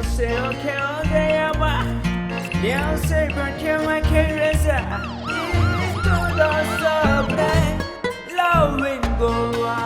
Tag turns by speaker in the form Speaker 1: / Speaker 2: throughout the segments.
Speaker 1: sei o que odeia, eu sei porque uma criança e tudo sobre loving Goa.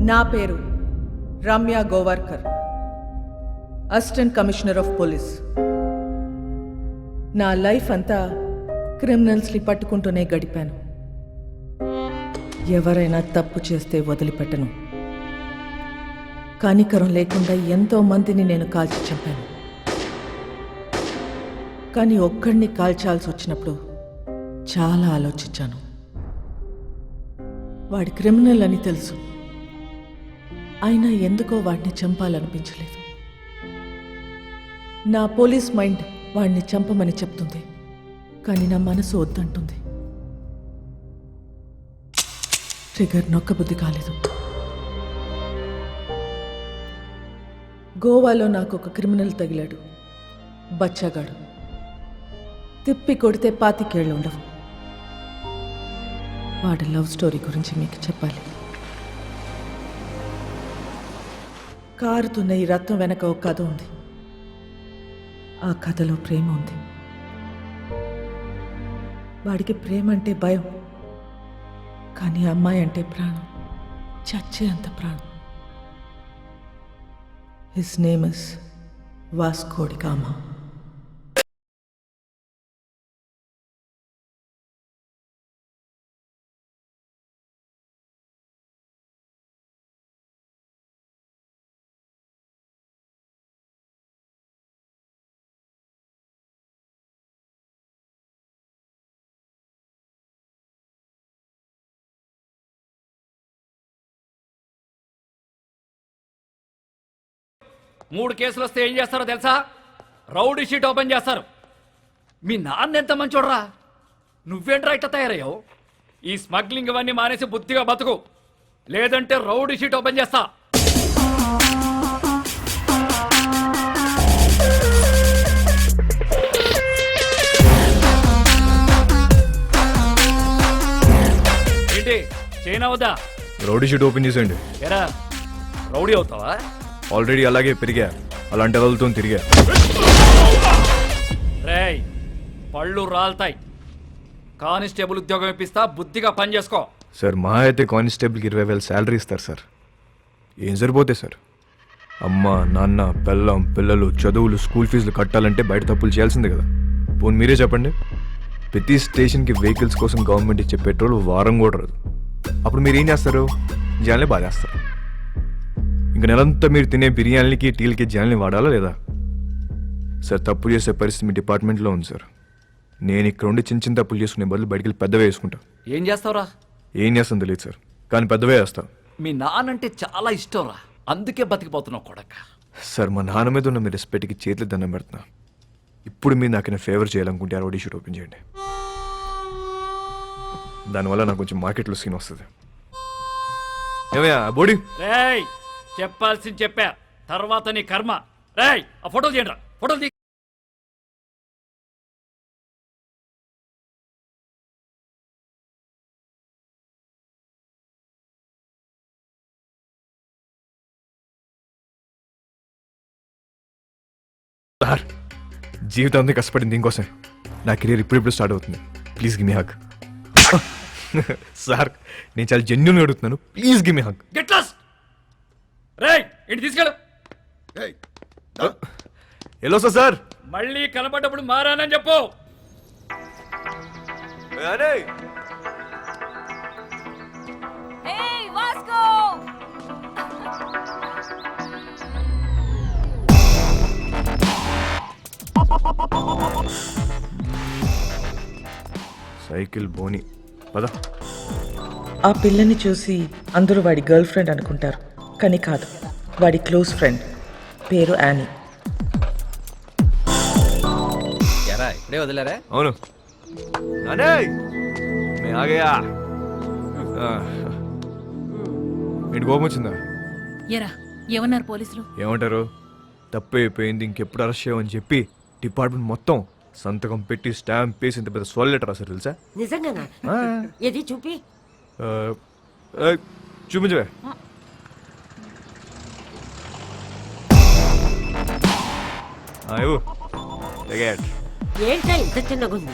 Speaker 2: నా పేరు Ramya Gowarkar, assistant commissioner of police. నా life అంతా క్రిమినల్స్ని పట్టుకుంటూనే గడిపాను. ఎవరైనా తప్పు చేస్తే వదిలిపెట్టను. కనికరం లేకుండా ఎంతో మందిని నేను కాల్చి చంపాను. కానీ ఒక్కడిని కాల్చాల్సి వచ్చినప్పుడు చాలా ఆలోచించాను. వాడి క్రిమినల్ అని తెలుసు, అయినా ఎందుకో వాడిని చంపాలనిపించలేదు. నా పోలీస్ మైండ్ వాడిని చంపమని చెప్తుంది, కానీ నా మనసు వద్దంటుంది. ట్రిగర్ నొక్కబుద్ధి కాలేదు. గోవాలో నాకు ఒక క్రిమినల్ తగిలాడు, బచ్చాగాడు. తిప్పి కొడితే 25 ఏళ్ళు ఉండవు. వాడి లవ్ స్టోరీ గురించి మీకు చెప్పాలి. కారుతున్న ఈ రత్నం వెనక ఒక కథ ఉంది. ఆ కథలో ప్రేమ ఉంది. వాడికి ప్రేమ అంటే భయం, కానీ అమ్మాయి అంటే ప్రాణం, చచ్చే అంత ప్రాణం. His name is Vasco da Gama.
Speaker 3: మూడు కేసులు వస్తే ఏం చేస్తారో తెలుసా? రౌడీ షీట్ ఓపెన్ చేస్తారు. మీ నాన్న ఎంత మంచోడ్రా, నువ్వేంట్రా ఇట్లా తయారయ్యావు? ఈ స్మగ్లింగ్ ఇవన్నీ మానేసి బుద్ధిగా బతుకు, లేదంటే రౌడీ షీట్ ఓపెన్ చేస్తా. ఏంటి చైనా వద్దా?
Speaker 4: రౌడీ షీట్ ఓపెన్ చేసేయండి.
Speaker 3: ఎరా రౌడీ అవుతావా?
Speaker 4: ఆల్రెడీ అలాగే పెరిగా, అలాంటి వాళ్ళతో తిరిగా.
Speaker 3: రేయ్ పళ్ళు రాలుతాయి. కానిస్టేబుల్ ఉద్యోగం ఇప్పిస్తా, బుద్ధిగా పని చేసుకో.
Speaker 4: సార్ మా అయితే కానిస్టేబుల్కి 20,000 శాలరీ ఇస్తారు సార్. ఏం సరిపోతాయి సార్? అమ్మ నాన్న పెళ్ళం పిల్లలు చదువులు స్కూల్ ఫీజులు కట్టాలంటే బయట తప్పులు చేయాల్సిందే కదా. పోనీ మీరే చెప్పండి, ప్రతి స్టేషన్కి వెహికల్స్ కోసం గవర్నమెంట్ ఇచ్చే పెట్రోల్ వారం కూడా రాదు. అప్పుడు మీరు ఏం చేస్తారు? జనాల్ని బాధేస్తారు. ఇంకా నెలంతా మీరు తినే బిర్యానీలకి టీలకి జనాల్ని వాడాలా లేదా? సార్ తప్పు చేసే పరిస్థితి మీ డిపార్ట్మెంట్లో ఉంది సార్. నేను ఇక్కడ ఉండి చిన్న చిన్న తప్పులు చేసుకునే బదులు బయటికి వెళ్ళి పెద్దవే వేసుకుంటా.
Speaker 3: ఏం చేస్తావురా?
Speaker 4: ఏం చేస్తాను తెలియదు సార్, కానీ పెద్దవే వేస్తా.
Speaker 3: మీ నాన్నంటే చాలా ఇష్టంరా, అందుకే బతికిపోతున్నావు కొడక.
Speaker 4: సార్ మా నాన్న మీద ఉన్న మీ రెస్పెక్ట్కి చేతులు దండం పెడుతున్నా. ఇప్పుడు మీరు నాకు ఫేవర్ చేయాలనుకుంటే ఆ రౌడీ షూట్ ఓపెన్ చేయండి. దానివల్ల నాకు కొంచెం మార్కెట్లో సీన్ వస్తుంది. ఏమయ్యా బోడీ?
Speaker 3: రేయ్ చెప్పాల్సింది చెప్పా, తర్వాత నీ కర్మ. రేయ్ ఆ ఫోటోలు తీయండి రా, ఫోటోలు తీ.
Speaker 4: సార్ జీవితం అంతా కష్టపడింది దీనికోసం. నా కెరీర్ ఇప్పుడిప్పుడు స్టార్ట్ అవుతుంది. Please give me hug. Sir నేను చాలా జెన్యున్గా అడుగుతున్నాను. Please give me hug.
Speaker 3: Get lost. రేయ్ ఇంటి తీసుకెళ్ళు.
Speaker 4: ఎలా సార్?
Speaker 3: మళ్ళీ కనపడ్డప్పుడు మారానని చెప్పు.
Speaker 5: Hey, Vasco!
Speaker 4: సైకిల్ బోని పద.
Speaker 2: ఆ పిల్లని చూసి అందరూ వాడి గర్ల్ ఫ్రెండ్ అనుకుంటారు, కానీ కాదు, వాడి క్లోజ్ ఫ్రెండ్. పేరు యానీ.
Speaker 6: ఎరా ఇప్పుడే వదిలేరా?
Speaker 4: అవును నానే మే ఆగయా. ఏంటి కోపం వచ్చిందా?
Speaker 5: ఎరా ఏమన్నారు పోలీసులు?
Speaker 4: ఏమంటారు? తప్పైపోయింది, ఇంకెప్పుడు అరెస్ట్ చేయమని చెప్పి డిపార్ట్మెంట్ మొత్తం సంతకం పెట్టి స్టాంప్ వేసి ఇంత పెద్ద సోల్ లెటర్ రాశారు తెలుసా?
Speaker 7: నిజంగానా? ఏది చూపి.
Speaker 4: చూపించవే.
Speaker 7: ఏంటా ఇంత చిన్నగుంది?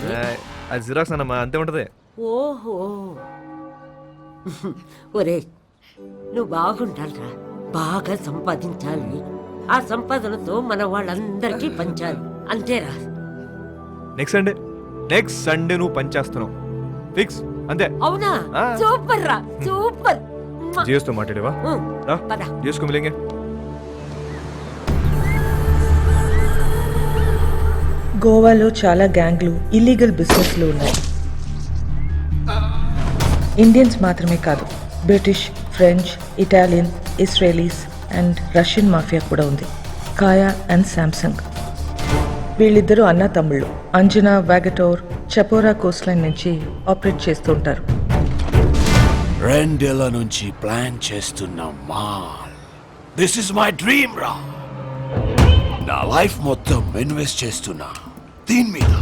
Speaker 4: అది జిరాక్స్ అన్నమ్మా, అంతే ఉంటది.
Speaker 7: ఓహో ఒరే నువ్వు బాగుండాలిరా, బాగా సంపాదించాలి. ఆ సంపాదనతో మన వాళ్ళందరికీ పంచాలి, అంతేరా.
Speaker 4: నెక్స్ట్ సండే నువ్వు పనిచేస్తున్నావు ఫిక్స్, అంతే.
Speaker 7: అవునా? సూపర్ రా, సూపర్.
Speaker 4: జియోస్తో మాట్లాడేవా?
Speaker 7: పద.
Speaker 4: జియోస్కో మిలేంగే.
Speaker 2: గోవాలో చాలా గ్యాంగ్లు, ఇల్లీగల్ బిజినెస్లు ఉన్నాయి. ఇండియన్స్ మాత్రమే కాదు, British, French, Italian, Israelis and Russian mafia కూడా ఉంది. కాయా అండ్ శాంసంగ్. వీళ్ళిద్దరూ అన్నా తమ్ముళ్ళు. అంజనా, వాగటోర్, చపోరా కోస్ట్ లైన్ నుంచి ఆపరేట్ చేస్తూ ఉంటారు.
Speaker 8: 2 ఏళ్ల నుంచి ప్లాన్ చేస్తున్న mall. This is my dream రా. నా లైఫ్ మొత్తం ఇన్వెస్ట్ చేస్తున్నా దీని మీద.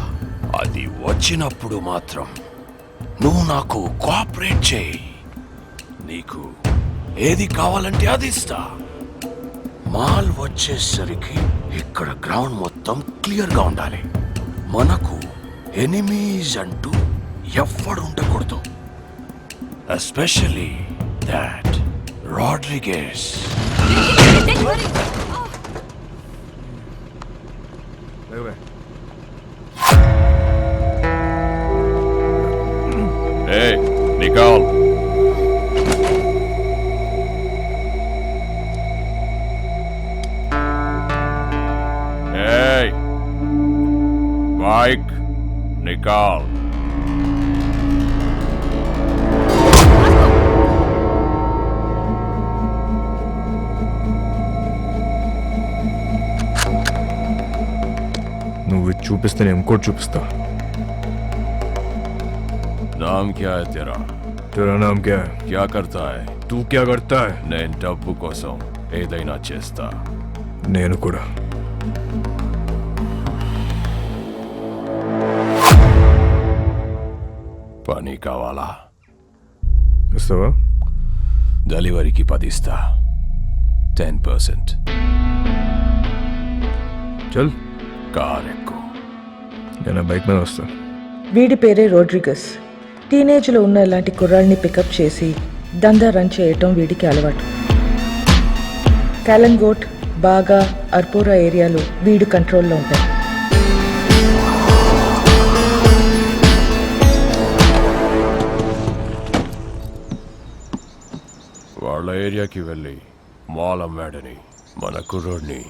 Speaker 8: అది వచ్చినప్పుడు మాత్రం నువ్వు నాకు కోఆపరేట్ చేయి. నీకు ఏది కావాలంటే అది ఇస్తా. మాల్ వచ్చేసరికి ఇక్కడ గ్రౌండ్ మొత్తం క్లియర్గా ఉండాలి. మనకు ఎనిమీస్ అంటూ ఎవ్వడు ఉండకూడదు. Especially that Rodrigues.
Speaker 9: Hey, Nicole. Hey, Mike, Nicole.
Speaker 4: నువ్వు చూపిస్తే నేను ఇంకోటి చూపిస్తా.
Speaker 9: नाम क्या है तेरा?
Speaker 4: तेरा नाम क्या है?
Speaker 9: क्या करता है?
Speaker 4: तू क्या करता है?
Speaker 9: నేను డబ్బు కోసం ఏదైనా చేస్తా.
Speaker 4: నేను కూడా.
Speaker 9: పని కావాలా?
Speaker 4: ఇస్తావా?
Speaker 9: డెలివరీకి 10 ఇస్తా. 10%.
Speaker 4: చల్
Speaker 9: కార్ ఎక్కు.
Speaker 4: నేను బైక్ మీద వస్తా.
Speaker 2: వీడి పేరే రోడ్రిగస్. టీనేజ్లో ఉన్న ఇలాంటి కుర్రాళ్ళని పికప్ చేసి దందా రన్ చేయటం వీడికి అలవాటు. కాలంగోట్, బాగా, అర్పోరా ఏరియాలు వీడి కంట్రోల్లో ఉంటాయి.
Speaker 9: వాళ్ళ ఏరియాకి వెళ్ళి మాల్ అమ్మాడని మన కుర్రోడ్ని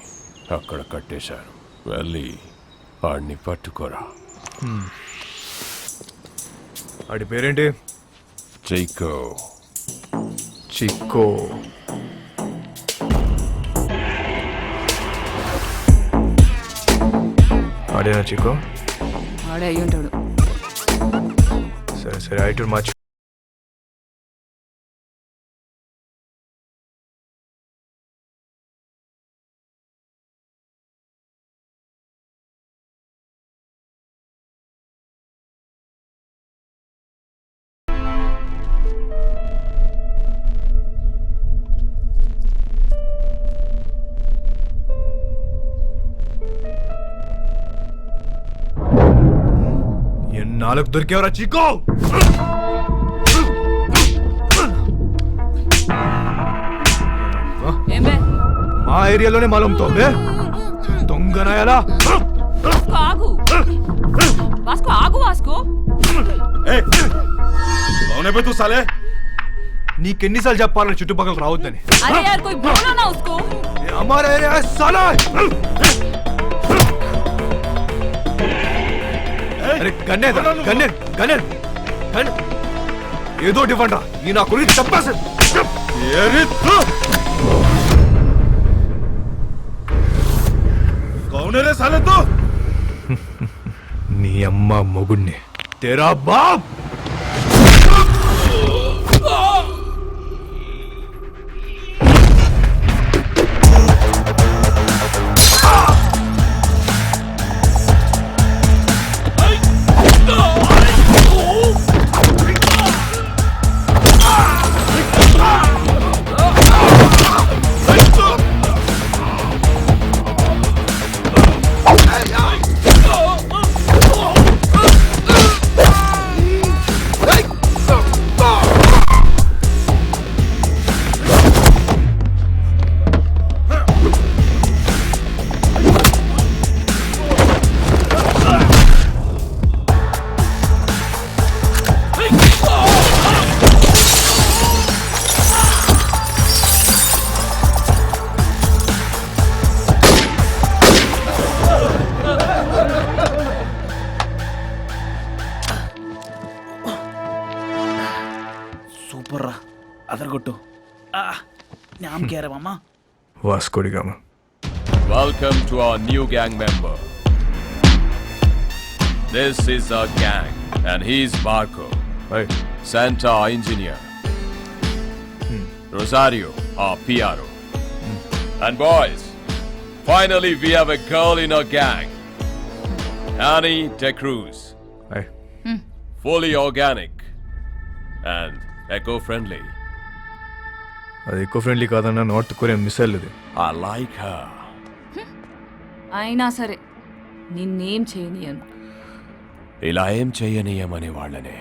Speaker 9: అక్కడ కట్టేశారు. వెళ్ళి వాడిని పట్టుకోరా.
Speaker 4: వాడి పేరేంటి?
Speaker 9: చైకో.
Speaker 4: చిక్కో. ఆడేనా చికో?
Speaker 5: ఆడే అయ్యి ఉంటాడు.
Speaker 4: సరే సరే ఐటూర్ మార్చి. ఎన్నాళ్ళకు దొరికేవరా చికో?
Speaker 5: ఏమే
Speaker 4: మా ఏరియాలోనే మాలంతో దొంగనాయాలా?
Speaker 5: ఆగు వాస్కో, ఆగు వాస్కో.
Speaker 8: तू साले
Speaker 4: నీకెన్నిసార్లు చెప్పాలని చుట్టుపక్కల రావద్దని?
Speaker 5: అరే యార్ కోई बोलो ना उसको.
Speaker 4: हमारा एरिया है साला. అరే గన్నేదా గన్నే ఏదో ఇవ్వండి రా. ఈ నా గురించి చెప్పాల్సి
Speaker 8: कौन है रे साले तू?
Speaker 4: నీ అమ్మ మొగుణ్ణి తెరా బాప్.
Speaker 1: సూపర్ రా, అదరగొట్టు. నామ్ క్యా రే మామా?
Speaker 4: Vasco da Gama.
Speaker 9: Welcome to our new gang member. This is our gang, and he's Marco, Santa, our engineer. Rosario, our PRO. And boys, finally we have a girl in our gang. Annie De Cruz. Fully organic and eco-friendly.
Speaker 4: అది eco friendly కాదన్నా, north Korean missile ఇది.
Speaker 9: I like her.
Speaker 5: అయినా సరే నిన్నేం చేయనియను.
Speaker 8: ఇలా ఏం చెయ్యనీయమనే వాళ్ళనే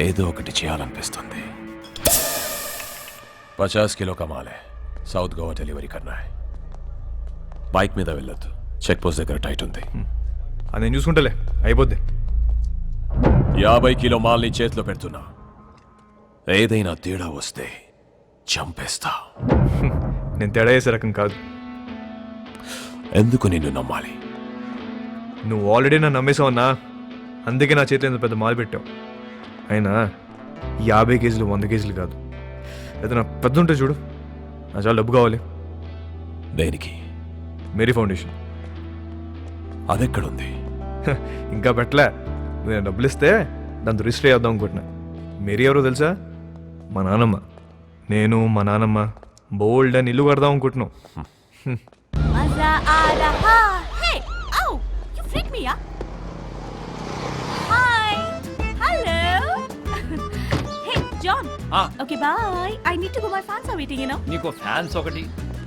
Speaker 8: ఏదో ఒకటి చేయాలనిపిస్తుంది.
Speaker 9: 50 किलो कमाल है. సౌత్ గోవా డెలివరీ కన్నా. బైక్ మీద వెళ్ళొద్దు, చెక్ పోస్ట్ దగ్గర టైట్ ఉంది.
Speaker 4: అది నేను చూసుకుంటలే, అయిపోద్ది.
Speaker 9: 50 కిలో మాల్ని చేతిలో పెడుతున్నా. ఏదైనా తేడా వస్తే చంపేస్తా.
Speaker 4: నేను తేడా చేసే రకం కాదు.
Speaker 8: ఎందుకు నిన్ను నమ్మాలి?
Speaker 4: నువ్వు ఆల్రెడీ నన్ను నమ్మేసావన్నా, అందుకే నా చేతిలో ఇంత పెద్ద మాల్ పెట్టావు. అయినా 50 కేజీలు 100 కేజీలు కాదు, ఏదైనా పెద్ద ఉంటే చూడు. నా చాలా డబ్బు కావాలి.
Speaker 8: దేనికి?
Speaker 4: Mary foundation.
Speaker 8: అదెక్కడుంది?
Speaker 4: ఇంకా పెట్టలే. నేను డబ్బులు ఇస్తే దాంతో రిజిస్టర్ చేద్దాం అనుకుంటున్నా. మేరీ ఎవరో తెలుసా? మా నాన్నమ్మ. నేను మా నాన్నమ్మ బోల్డ్ అని ఇల్లు కడదాం అనుకుంటున్నాం.
Speaker 5: మజా ఆ రహా. Hey oh you freak me ya. Hi hello. Hey John. Okay bye. I need to go, my fans are waiting, you know.
Speaker 3: నీకు ఫ్యాన్స్ ఒకటి.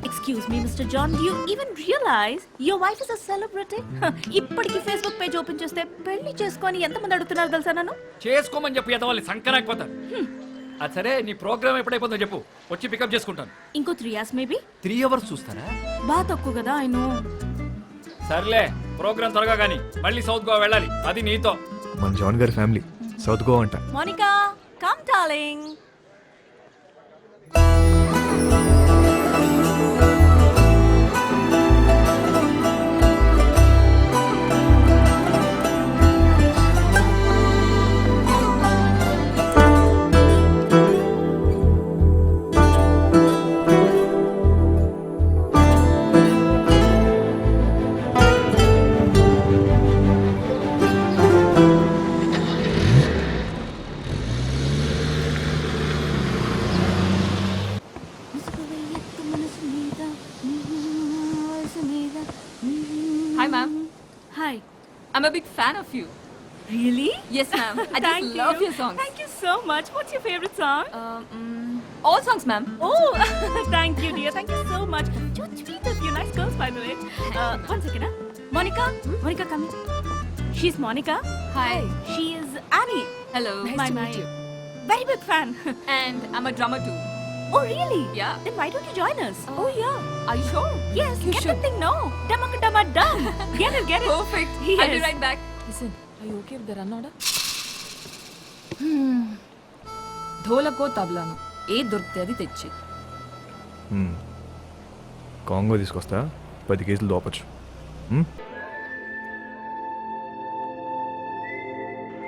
Speaker 5: Excuse me, Mr. John, do you even realize your wife is a celebrity? ఇప్పటికి Facebook page open చేస్తే పెళ్లి చేసుకొని ఎంతమంది అడుగుతున్నారు తెలుసా నన్ను?
Speaker 3: చేసుకోమని చెప్పి ఎదవాలి సంకరాకపోతారు. అది సరే, నీ ప్రోగ్రామ్ ఎప్పుడైపోతుందో చెప్పు, వచ్చి పికప్ చేసుకుంటాను.
Speaker 5: ఇంకో 3 hours మేబీ.
Speaker 3: 3 hours చూస్తారా?
Speaker 5: బాగా తక్కువ కదా, ఐ నో.
Speaker 3: సర్లే, ప్రోగ్రామ్ త్వరగా కానీ మళ్ళీ సౌత్ గోవా వెళ్ళాలి, అది నీతో.
Speaker 4: మన జాన్ గారి ఫ్యామిలీ సౌత్ గోవా అంట.
Speaker 5: Monica come darling. you. Really?
Speaker 10: Yes, ma'am. I just
Speaker 5: Thank
Speaker 10: love
Speaker 5: you.
Speaker 10: your songs.
Speaker 5: Thank you so much. What's your favorite song?
Speaker 10: All songs, ma'am.
Speaker 5: Oh, thank you, dear. Thank you so much. So sweet of you. Nice girls, by the way. One second, huh? Monica? Monica, come here. She's Monica.
Speaker 10: Hi.
Speaker 5: She is Annie.
Speaker 10: Hello. Nice
Speaker 5: My
Speaker 10: to meet you.
Speaker 5: Very big fan.
Speaker 10: And I'm a drummer too.
Speaker 5: Oh, really?
Speaker 10: Yeah.
Speaker 5: Then why don't you join us? Oh, yeah.
Speaker 10: Are you sure?
Speaker 5: Yes,
Speaker 10: You
Speaker 5: get
Speaker 10: should.
Speaker 5: the thing now. Dumma dum. Get it, get it.
Speaker 10: Perfect.
Speaker 5: Yes.
Speaker 10: I'll be right back. Listen, are you okay with the run order? ధోలకో తబలాను ఏ దొరికితే అది తెచ్చి
Speaker 4: Congo తీసుకొస్తా 10 కేజీలు దోపచ్చు.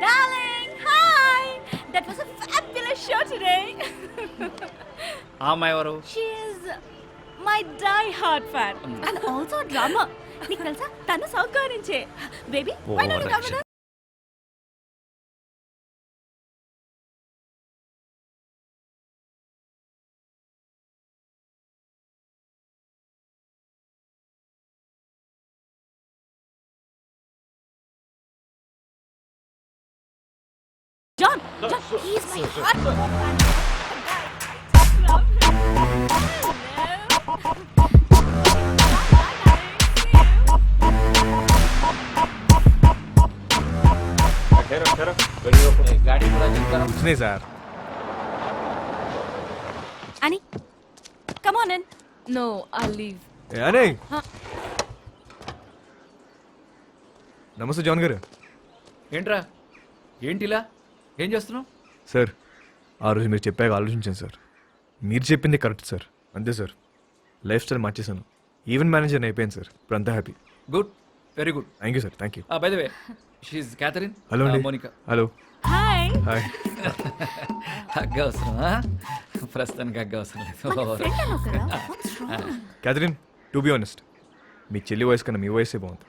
Speaker 5: Darling, hi. That was a fabulous show today.
Speaker 3: ఆ అమ్మాయి ఎవరు?
Speaker 5: She is my die-hard fan and also a drummer. నీకు తెలుసా తను సౌత్ నుంచే. Baby, why don't you come with us? John, he's my hardcore fan.
Speaker 4: వచ్చినాయి sir.
Speaker 5: Annie, come on in.
Speaker 10: No, I'll leave.
Speaker 4: అనే నమస్తే జాన్ గారు.
Speaker 3: ఏంట్రా ఏంటిలా ఏం చేస్తున్నావు?
Speaker 4: సార్ ఆ రోజు మీరు చెప్పాక ఆలోచించాను సార్. మీరు చెప్పింది కరెక్ట్ సార్. అంతే సార్, లైఫ్ స్టైల్ మార్చేశాను. ఈవెంట్ మేనేజర్ అయిపోయాను సార్. ఇప్పుడు అంతా happy.
Speaker 3: Good, very good.
Speaker 4: Thank you sir. Thank you.
Speaker 3: By the way she Catherine.
Speaker 4: Hello అండి.
Speaker 3: Monica.
Speaker 4: Hello.
Speaker 5: Hi.
Speaker 4: Hi.
Speaker 3: Hug అవసరమా? ప్రస్తుతానికి హగ్ అవసరం లేదు.
Speaker 5: Friend అన్నావు కదా. What's wrong?
Speaker 4: Catherine, to be honest మీ చెల్లి వయసు కన్నా మీ వయసే బాగుంది.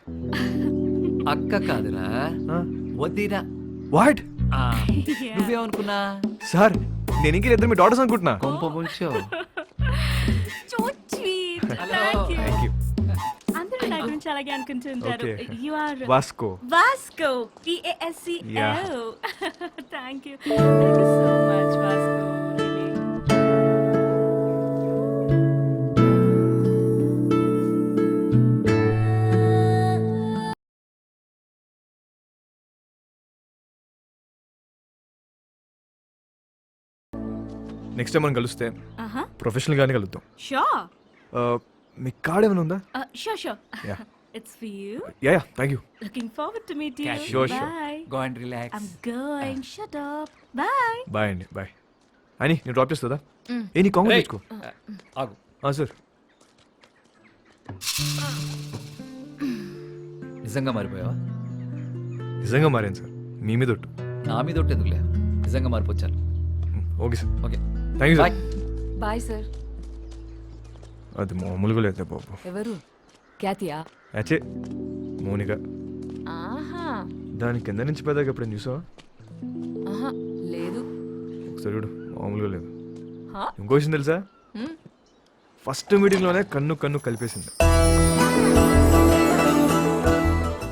Speaker 3: అక్క కాదురా, వద్దిరా.
Speaker 4: వాట్
Speaker 3: నువ్వేమనుకున్నా?
Speaker 4: సార్ నేను ఇంక ఇద్దరు మీ డాటర్స్ అనుకుంటున్నా.
Speaker 3: కొంప ముంచో.
Speaker 5: So sweet.
Speaker 3: Hello.
Speaker 5: Thank you.
Speaker 4: Thank you.
Speaker 5: అందరూ నా గురించి అలాగే అనుకుంటుంటారు.
Speaker 4: Okay.
Speaker 5: You are
Speaker 4: Vasco.
Speaker 5: Vasco. Vasco.
Speaker 4: Yeah.
Speaker 5: Thank you. Thank you so much, Vasco. Really.
Speaker 4: Next time మనం కలిస్తే
Speaker 5: Uh-huh.
Speaker 4: ప్రొఫెషనల్ గానే కలుద్దాం.
Speaker 5: Sure.
Speaker 4: మీ కార్డ్ ఏమైనా ఉందా?
Speaker 5: Sure.
Speaker 4: Yeah.
Speaker 5: It's for you.
Speaker 4: Ya thank you.
Speaker 5: Looking forward to meet you.
Speaker 4: Sure, sure.
Speaker 5: Bye.
Speaker 3: Go and relax.
Speaker 5: I'm going. Shut up. Bye.
Speaker 4: Bye అండి. Bye. అని నేను drop చేస్తుందా? ఏ నీ కాంగ్రెస్ తెచ్చుకో.
Speaker 3: ఆగు.
Speaker 4: సార్
Speaker 3: నిజంగా మారిపోయావా?
Speaker 4: నిజంగా మారాను సార్. మీ మీద ఒట్టు.
Speaker 3: నా మీద ఒకటి ఎందుకులే, నిజంగా మారిపోచ్చాను.
Speaker 4: Okay sir.
Speaker 3: Okay
Speaker 4: thank you
Speaker 3: bye.
Speaker 4: Sir.
Speaker 10: Bye sir.
Speaker 4: అది మామూలుగా లేదు బాబు.
Speaker 10: ఎవరు? క్యాతియా?
Speaker 4: అచ్చే మౌనిక.
Speaker 10: ఆహా.
Speaker 4: దాని కింద నుంచి పెద్దగా ఎప్పుడైనా చూసావా?
Speaker 10: ఆహా, లేదు.
Speaker 4: ఒకసారి చూడు, మామూలుగా లేదు.
Speaker 10: హా?
Speaker 4: ఇంకో విషయం తెలుసా? ఫస్ట్ మీటింగ్లోనే కన్ను కలిపేసింది.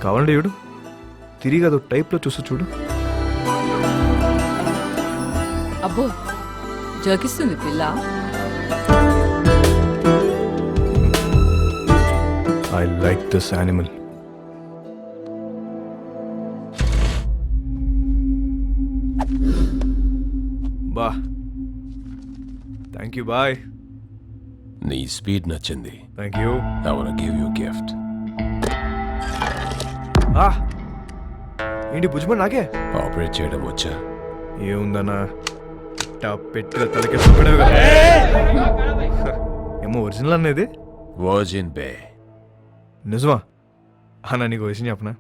Speaker 4: కావాలంటే చూడు, తిరిగి అదో టైప్లో చూస్తూ చూడు.
Speaker 10: అబ్బో, జోకిస్తుంది పిల్ల.
Speaker 4: I like this animal. బా థ్యాంక్ యూ. బాయ్.
Speaker 9: నీ స్పీడ్ నచ్చింది.
Speaker 4: Thank you.
Speaker 9: I wanna give you a gift.
Speaker 4: ఏంటి భుజమని నాకే
Speaker 9: ఆపరేట్ చేయడం వచ్చా?
Speaker 4: ఏముందన్నా పెట్టిన తలకి సుఖడమే కదా. ఏమో ఒరిజినల్ అనేది
Speaker 9: వర్జిన్ బే.
Speaker 4: నిజమా? అన్న నీకు విషయం చెప్పనా,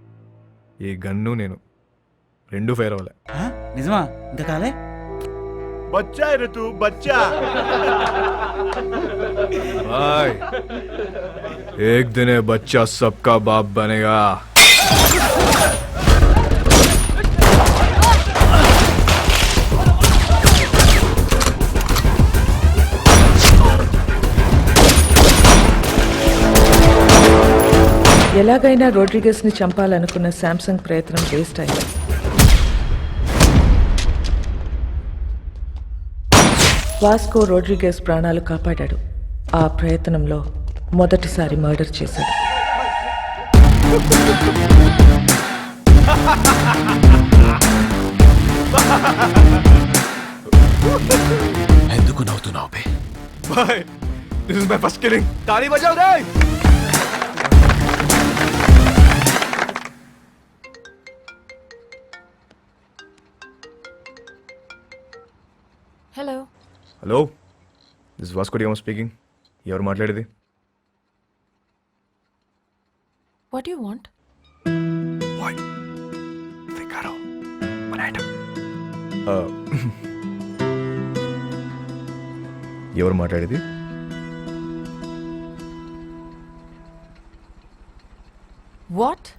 Speaker 4: ఈ గన్ను నేను రెండు ఫైర్ అవ్వలే.
Speaker 1: నిజమా? ఇంకా కాలే?
Speaker 8: బచ్చా ఋతు బచ్చా.
Speaker 4: भाई एक दिन ये बच्चा सबका बाप बनेगा.
Speaker 2: ఎలాగైనా రోడ్రిగస్ని చంపాలనుకున్న శాంసంగ్ ప్రయత్నం వేస్ట్ అయింది. వాస్కో రోడ్రిగస్ ప్రాణాలు కాపాడాడు. ఆ ప్రయత్నంలో మొదటిసారి మర్డర్ చేశాడు.
Speaker 9: ఎందుకు నవ్వుతున్నావు బే?
Speaker 4: Boy, this is my first killing. తాళీ బజావ్ రే.
Speaker 10: Hello
Speaker 4: hello, this Vasco da Gama speaking. ఎవరు మాట్లాడేది?
Speaker 10: What you want?
Speaker 4: ఎవరు మాట్లాడేది?
Speaker 10: What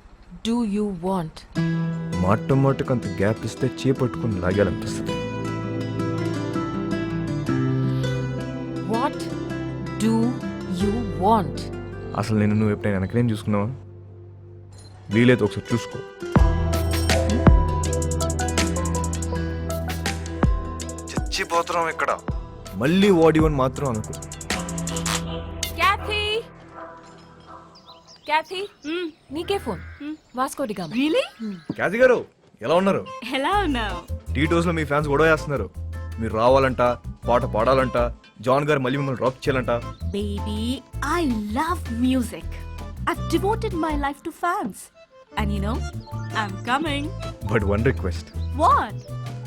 Speaker 10: do you want?
Speaker 4: మాటకు అంత గ్యాప్ ఇస్తే చేపట్టుకుని లాగాలనిపిస్తుంది.
Speaker 10: What do you want?
Speaker 4: అసలు నేను నువ్వు ఎప్పుడైనా వెనకనేం చూసుకున్నావా? వీలైతే ఒకసారి చూసుకో. చచ్చిపోతున్నాం ఇక్కడ. మళ్ళీ వాడివని మాత్రం అనుకో.
Speaker 10: క్యాథీ క్యాథీ నీకే phone. Vasco da Gama.
Speaker 5: Really?
Speaker 4: Cathy garu ఎలా ఉన్నారు?
Speaker 5: ఎలా ఉన్నావు?
Speaker 4: టీటోస్ లో మీ ఫ్యాన్స్ గొడవ చేస్తున్నారు. మీరు రావాలంట, పాట పాడాలంట, జాన్ గారు మళ్ళీ మిమ్మల్ని డ్రాప్ చేయాలంట.
Speaker 5: Baby, I love music. I've devoted my life to fans. And you know, I'm coming.
Speaker 4: But one request,
Speaker 5: What?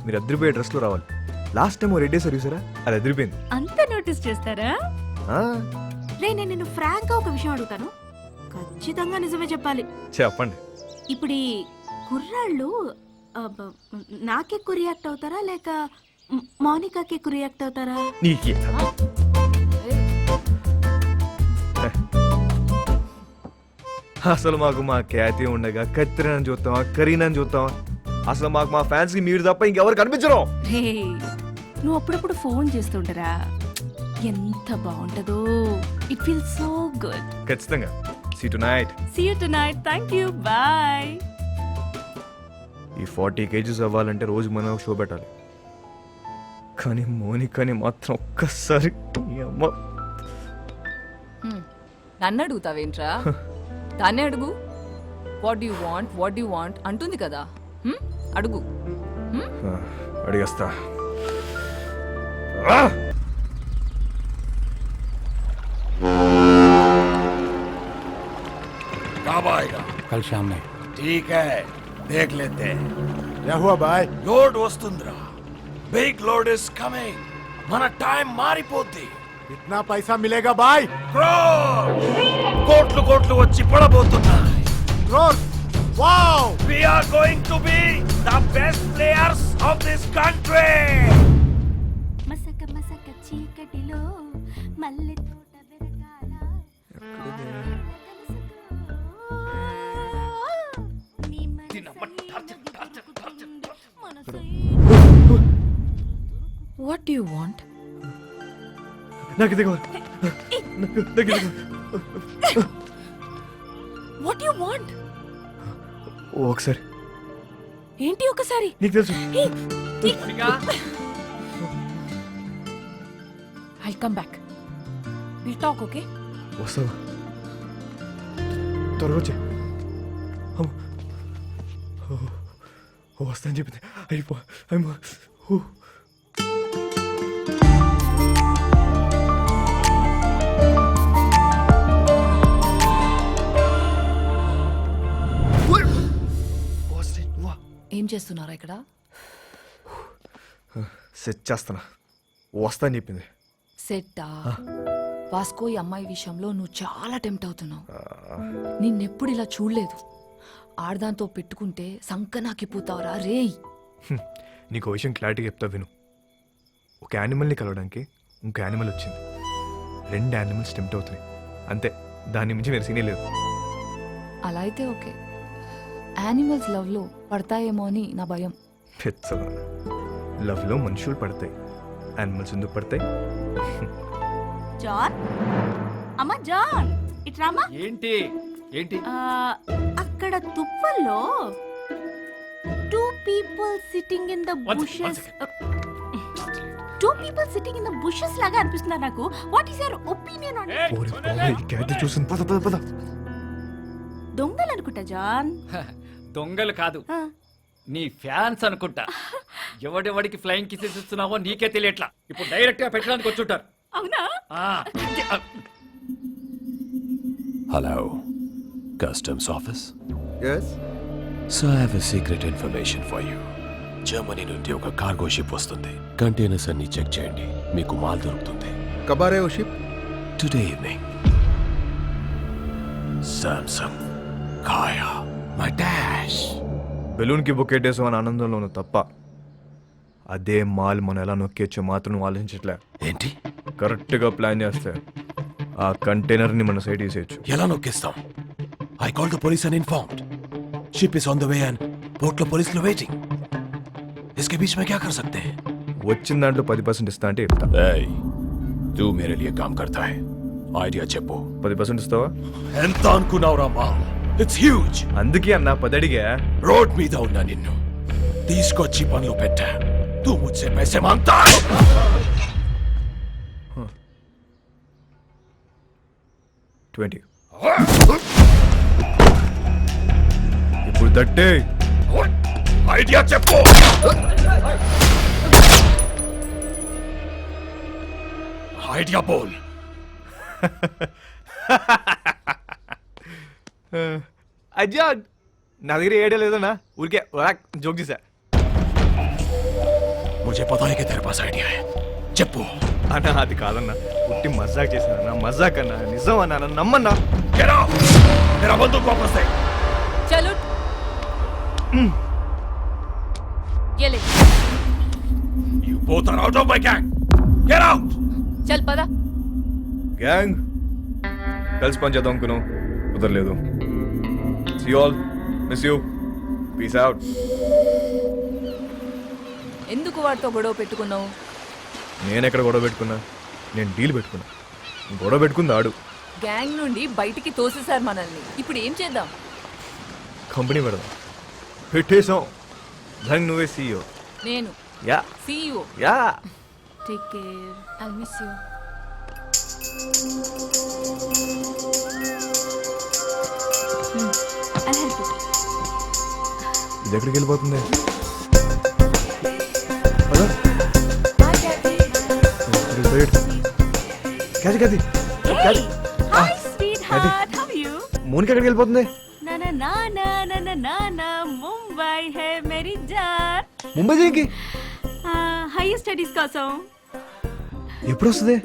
Speaker 4: మీరు అద్దరిపోయే డ్రెస్ లో రావాలి. లాస్ట్ టైం రెడ్ డే సర్వీసరా, అది అదిరిపోయింది.
Speaker 5: అంత నోటీస్ చేస్తారా?
Speaker 4: ఆ,
Speaker 5: రే, నేను నిన్ను ఫ్రాంక్ గా ఒక విషయం అడుగుతాను, ఖచ్చితంగా నిజమే చెప్పాలి.
Speaker 4: చెప్పండి.
Speaker 5: ఇప్పుడు ఈ కుర్రాళ్ళు నాకే ఎక్కువ రియాక్ట్ అవుతారా లేక మౌనికాకి ఎక్కువ రియాక్ట్ అవుతారా?
Speaker 4: నీకే అసలు మాకు మా ఖ్యాతి ఉండగా కత్తిరని చూస్తావా, కరీనని చూస్తావా? అసలు మాకు మా ఫ్యాన్స్ కి మీరు తప్ప ఇంకెవరు కనిపించరు.
Speaker 5: రే, నువ్వు అప్పుడప్పుడు ఫోన్ చేస్తుంటారా? ఎంత బాగుంటదో. It feel so good.
Speaker 4: ఖచ్చితంగా. See you tonight.
Speaker 5: See you tonight. Thank you. Bye.
Speaker 4: ఈ 40 kgs అవ్వాలంటే రోజు మనం షో పెట్టాలి. కానీ మోనికాని మాత్రం ఒక్కసారి ఈ అమ్మ.
Speaker 10: నన్ను అడుగుతావేంట్రా? దాన్నే అడుగు. వాట్ యు వాంట్ అంటుంది కదా. అడుగు.
Speaker 4: అడిగేస్తా.
Speaker 8: कब आएगा?
Speaker 6: कल शाम में.
Speaker 8: ठीक है, देख लेते हैं.
Speaker 9: क्या हुआ भाई?
Speaker 8: లోడ్ వస్తుందిరా. Big load is coming. మన టైం మారిపోద్ది.
Speaker 9: इतना पैसा मिलेगा भाई?
Speaker 8: కోట్లు కోట్లు వచ్చి పడబోతున్నాయి.
Speaker 9: रोज wow,
Speaker 8: We are going to be the best players of this country.
Speaker 5: మసక మసక చీకటిలో మల్లె తోట వెరకాల.
Speaker 10: What do you want?
Speaker 4: నాకు ఇది కావాలి. నాకు ఇది కావాలి.
Speaker 10: What you want?
Speaker 4: ఒకసారి
Speaker 10: ఏంటి ఒకసారి?
Speaker 4: నీకు తెలుసు.
Speaker 10: I come back. Will talk, okay?
Speaker 4: వస్తావా? త్వరగా వచ్చే. వస్తా అని చెప్పింది. అయిపో.
Speaker 10: ఏం చేస్తున్నారా ఇక్కడ?
Speaker 4: సెట్ చేస్తానా. వస్తా అని చెప్పింది.
Speaker 10: సెట్టా? వాస్కో ఈ అమ్మాయి విషయంలో నువ్వు చాలా టెంప్ట్ అవుతున్నావు. నిన్నెప్పుడు ఇలా చూడలేదు. ఆడదాంతో పెట్టుకుంటే సంకనాకిపోతావురా రేయ్.
Speaker 4: నీకు విషయం క్లారిటీగా చెప్తా విను. ఒక యానిమల్ని కలవడానికి ఇంకో యానిమల్ వచ్చింది. 2 యానిమల్స్ టెంప్ట్ అవుతున్నాయి అంతే. దాన్ని మించి వేరే సీనే లేదు.
Speaker 10: అలా అయితే ఓకే. యానిమల్స్ లవ్ లో పడతాయేమో అని నా భయం.
Speaker 4: లవ్ లో మనుషులు పడతాయి, యానిమల్స్ ఎందుకు పడతాయి?
Speaker 5: జాన్, అమ్మా జాన్, ఇట్రామా.
Speaker 3: ఏంటి ఏంటి
Speaker 5: అక్కడ తుప్పల్లో 2 people sitting in the
Speaker 3: One
Speaker 5: bushes.
Speaker 3: second.
Speaker 5: 2 people sitting in the bushes లాగా అనిపిస్తున్నారు నాకు. What is your opinion on it?
Speaker 4: ఓరి బాబోయ్, ఈ క్యాట్ చూసింది. పద పద పద.
Speaker 5: దొంగలు అనుకుంటా జాన్.
Speaker 3: దొంగలు కాదు, నీ ఫ్యాన్స్ అనుకుంటా. ఎవడెవడికి ఫ్లయింగ్ కిసెస్ ఇస్తున్నావో నీకే తెలియట్లా. ఇప్పుడు డైరెక్ట్ గా పెట్టడానికి వచ్చుంటారు.
Speaker 5: అవునా?
Speaker 9: Hello customs office.
Speaker 4: Yes.
Speaker 9: So I have a secret information for you. Germany నుండి ఒక కార్గో షిప్ వస్తుంది. కంటైనర్స్ అన్ని చెక్ చేయండి, మీకు మాల్ దొరుకుతుంది.
Speaker 4: కబారే ఓ షిప్.
Speaker 9: టుడే ఈవినింగ్ సామ్సంగ్ కాయా మై డాష్.
Speaker 4: బెలూన్కి బొక్కెట్టేసాం అని ఆనందంలో ఉన్న తప్ప అదే మాల్ మనం ఎలా నొక్కేచ్చో మాత్రం నువ్వు ఆలోచించట్లే.
Speaker 9: ఏంటి?
Speaker 4: కరెక్ట్గా ప్లాన్ చేస్తే ఆ కంటైనర్ని మన సైడ్ తీసేయచ్చు.
Speaker 9: ఎలా నొక్కిస్తాం? I call the police and informed. Ship is on the way and port లో పోలీసులు వెయిటింగ్. इसके बीच में क्या कर सकते हैं?
Speaker 4: వచ్చిన దాంట్లో 10% ఇస్తా అంటే ఇస్తా.
Speaker 9: ఏయ్, तू मेरे लिए काम करता है. ఐడియా చెప్పు.
Speaker 4: 10% ఇస్తావా?
Speaker 9: ఎంత అనుకున్నావురా మా? It's huge.
Speaker 4: అందుకే అన్న 10 అడిగా.
Speaker 9: రోడ్ మీద ఉన్నా నిన్ను తీసుకొచ్చి పనిలో పెట్టా. तू मुझसे पैसे मांगता है?
Speaker 4: 20. ఇప్పుడు 30.
Speaker 9: ఐడియా చెప్పు. ఐడియా బోల్.
Speaker 4: అజ్జా నా దగ్గర ఏడే లేదన్నా, ఊరికే జోక్ చేశా.
Speaker 9: मुझे पता है कि तेरे पास आइडिया है. చెప్పు.
Speaker 4: అన్నా అది కాదన్నా, పుట్టి మజాక్ చేశానన్నా. మజాక్ అన్నా, నిజం అన్నా, నన్ను నమ్మన్నా.
Speaker 9: Get out! मेरा बंदूक वापस दे.
Speaker 10: చలో ये ले.
Speaker 9: You both are out of my gang. Get out!
Speaker 10: చల్ పద.
Speaker 4: గ్యాంగ్ కలిసి పని చేద్దాం అనుకున్నాం, కుదరలేదు. See all, miss you, peace out.
Speaker 10: ఎందుకు వాడితో గొడవ పెట్టుకున్నావు?
Speaker 4: నేను ఎక్కడ గొడవ పెట్టుకున్నా? నేను డీల్ పెట్టుకున్నా. గొడవ పెట్టుకుంది ఆడు.
Speaker 10: గ్యాంగ్ నుండి బయటికి తోసేశారు మనల్ని. ఇప్పుడు ఏం చేద్దాం?
Speaker 4: కంపెనీ పెడదాం. పెట్టేసాం. దానికి నువ్వే సీఈఓ.
Speaker 10: నేను
Speaker 4: yeah
Speaker 10: CEO.
Speaker 4: Yeah.
Speaker 5: Take care.
Speaker 10: I'll miss you.
Speaker 5: I'll help you.
Speaker 4: ఇది ఎక్కడికి వెళ్ళిపోతుంది?
Speaker 5: Hey! Hi, sweetheart. How are you?
Speaker 4: మోనికి ఎక్కడికి వెళ్ళిపోతుంది?
Speaker 5: Na na na na na na na na. Mumbai hai meri jaan.
Speaker 4: Mumbai దేనికి?
Speaker 5: హైయర్ స్టడీస్ కోసం.
Speaker 4: ఎప్పుడు వస్తుంది?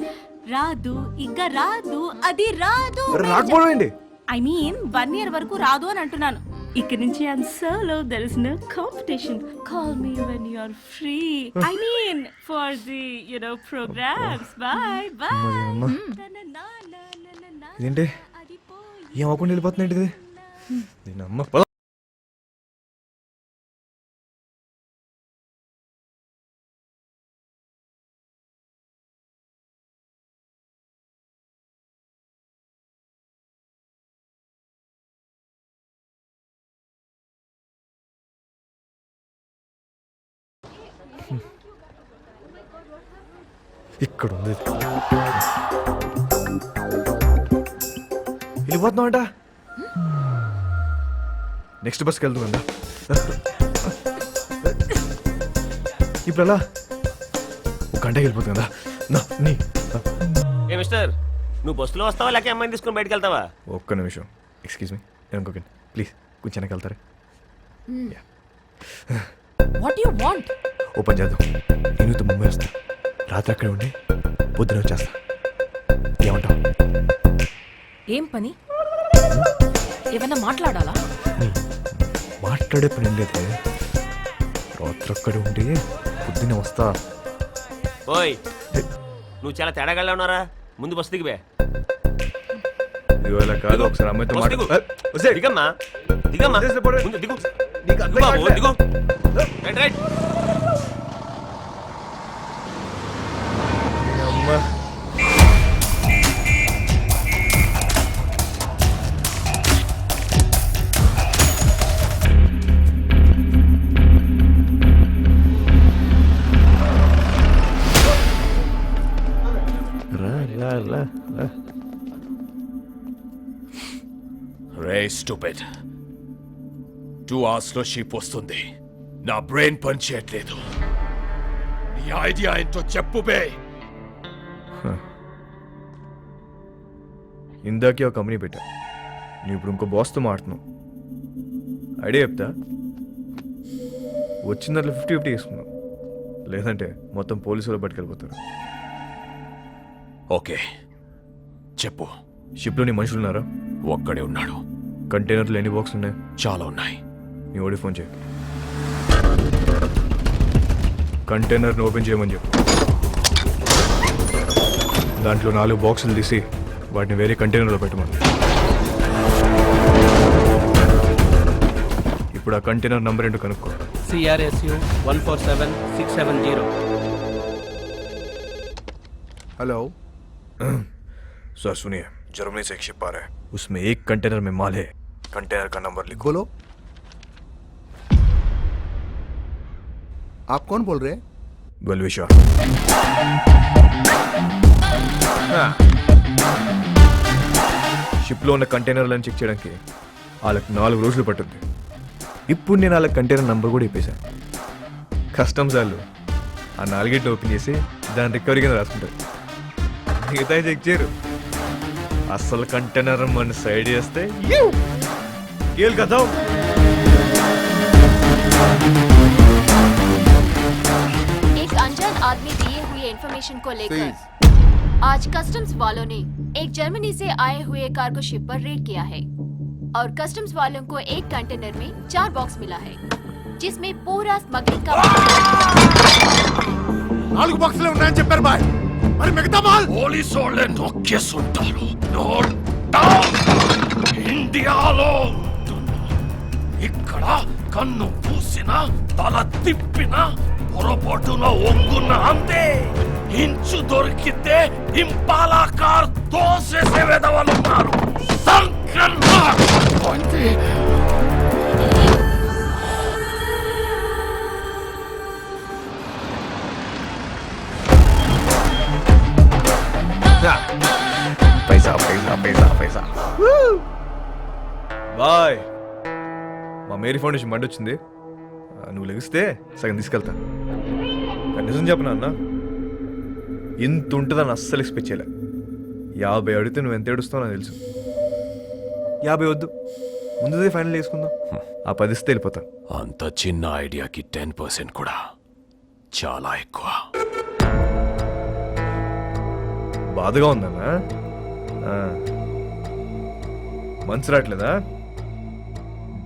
Speaker 5: రాదు, ఇక రాదు, అది రాదు.
Speaker 4: రాకపోవడం ఏంటి?
Speaker 5: ఐ మీన్ 1 year వరకు రాదు అని అంటున్నాను. ఇక్కడ నుంచి I'm solo, there is no competition. Call me when you are free. I mean for the programmes. Bye bye.
Speaker 4: ఇదేంటి ఏం అవ్వకుండా వెళ్ళిపోతుంది ఏంటిది? నేను అమ్మ పద. ఇక్కడ ఉంది. వెళ్ళిపోతున్నావు అంట. నెక్స్ట్ బస్కి వెళ్తుందా? ఇప్పుడు అలా ఒక గంటకి వెళ్ళిపోతుంది కదా.
Speaker 6: ఏ మిస్టర్, నువ్వు బస్సులో వస్తావా లేక అమ్మాయిని తీసుకుని బయటకు వెళ్తావా?
Speaker 4: ఒక్క నిమిషం, ఎక్స్క్యూజ్ మీ, నేను ఇంకొకండి ప్లీజ్ కొంచెం వెనక్కి వెళ్తారా?
Speaker 10: What you want?
Speaker 4: ఓపెన్ చేద్దాం. నేను ముంబై వస్తా, రాత్రి అక్కడే ఉండి పొద్దున వచ్చేస్తా. ఏమంటావు?
Speaker 10: ఏం పని? ఏమన్నా మాట్లాడాలా?
Speaker 4: మాట్లాడే పని ఏం లేదే. రాత్రి అక్కడే ఉండి పొద్దున్న వస్తా.
Speaker 6: ఓయ్, నువ్వు చాలా తేడాగా ఉన్నారా? ముందు బస్సు దిగిపోయా.
Speaker 4: ఇలా కాదు, ఒకసారి అమ్మాయితో మాట్లాడు.
Speaker 6: దిగమ్మా, దిగమ్మా, ముందు దిగు. దిగు బాబు, దిగు. Right right.
Speaker 4: అమ్మా
Speaker 9: స్టూపిడ్ 2 hours లో షిప్ వస్తుంది. నా బ్రెయిన్ పని చేయట్లేదు. నీ ఐడియా ఏంటో చెప్పు బే.
Speaker 4: ఇందాకే ఒక కంపెనీ పెట్టా, నువ్వు ఇప్పుడు ఇంకో బాస్తో మాడుతున్నావు. ఐడియా చెప్తా, వచ్చిన దాంట్లో 50-50 తీసుకున్నావు, లేదంటే మొత్తం పోలీసులు పట్టుకెళ్ళిపోతారు.
Speaker 9: ఓకే చెప్పు.
Speaker 4: షిప్లో నీ మనుషులు ఉన్నారా?
Speaker 9: ఒక్కడే ఉన్నాడు.
Speaker 4: కంటైనర్లు ఎన్ని బాక్స్ ఉన్నాయి?
Speaker 9: చాలా ఉన్నాయి.
Speaker 4: నీ ఓడి ఫోన్ చేయి, కంటైనర్ని ఓపెన్ చేయమని చెప్పు. దాంట్లో 4 బాక్సులు తీసి వాటిని వేరే కంటైనర్లో పెట్టమని. ఇప్పుడు ఆ కంటైనర్ నంబర్ ఏంటో కనుక్కో.
Speaker 6: CRSU 147670.
Speaker 4: हेलो सर सुनिए, जर्मनी से एक शिप आ रहा है, उसमें एक कंटेनर में माल है. कंटेनर का नंबर लिखो.
Speaker 11: बोलो. आप कौन बोल रहे हैं?
Speaker 4: बलविशा. షిప్లో ఉన్న కంటైనర్లను చెక్ చేయడానికి వాళ్ళకి 4 రోజులు పట్టుద్ది. ఇప్పుడు నేను వాళ్ళ కంటైనర్ నంబర్ కూడా ఇప్పేశాను. కస్టమ్స్ వాళ్ళు ఆ 4 ఓపెన్ చేసి దాని రికవరీ కింద రాసుకుంటారు. మిగతా చెక్ చేయరు. అసలు కంటైనర్ మన సైడ్ చేస్తే కేల్ కదా.
Speaker 12: एक अनजान आदमी दिए हुए इंफॉर्मेशन को लेकर आज कस्टम्स वालों ने एक जर्मनी से आए हुए कार्गो शिप पर रेड किया है और कस्टम्स वालों को एक कंटेनर में 4 बॉक्स मिला है जिसमें पूरा स्मगलिंग का
Speaker 9: 4 బాక్సులే ఉన్నాయని చెప్పారు బాయ్. మరి మిగతా మాల్ పోలీసు వాళ్ళే నొక్కేసుంటారు. Note down. ఇండియాలో ఇక్కడ కన్ను పూసినా తల తిప్పినా పొరపాటున ఒంగున్న అంతే. ఇంచు దొరికితే ఇంపాలా కార్ దోసేసే వెదవలున్నారు. సంకన్నా అంతే.
Speaker 4: पैसा पैसा पैसा पैसा బాయ్. మా మేరీ ఫౌండేషన్ మండి వచ్చింది, నువ్వు లెగిస్తే సగం తీసుకెళ్తా. నిజం చెప్పనా అన్న, ఇంత ఉంటుందని అస్సలు ఎక్స్పెక్ట్ చేయలే. 50 అడిగితే నువ్వు ఎంత ఏడుస్తావు నాకు తెలుసు. 50 వద్దు, ముందుదే ఫైనల్ చేసుకుందాం. ఆ 10 ఇస్తే వెళ్ళిపోతా.
Speaker 9: అంత చిన్న ఐడియాకి 10% కూడా చాలా ఎక్కువ.
Speaker 4: బాధగా ఉందన్నా, మనసు రావట్లేదా?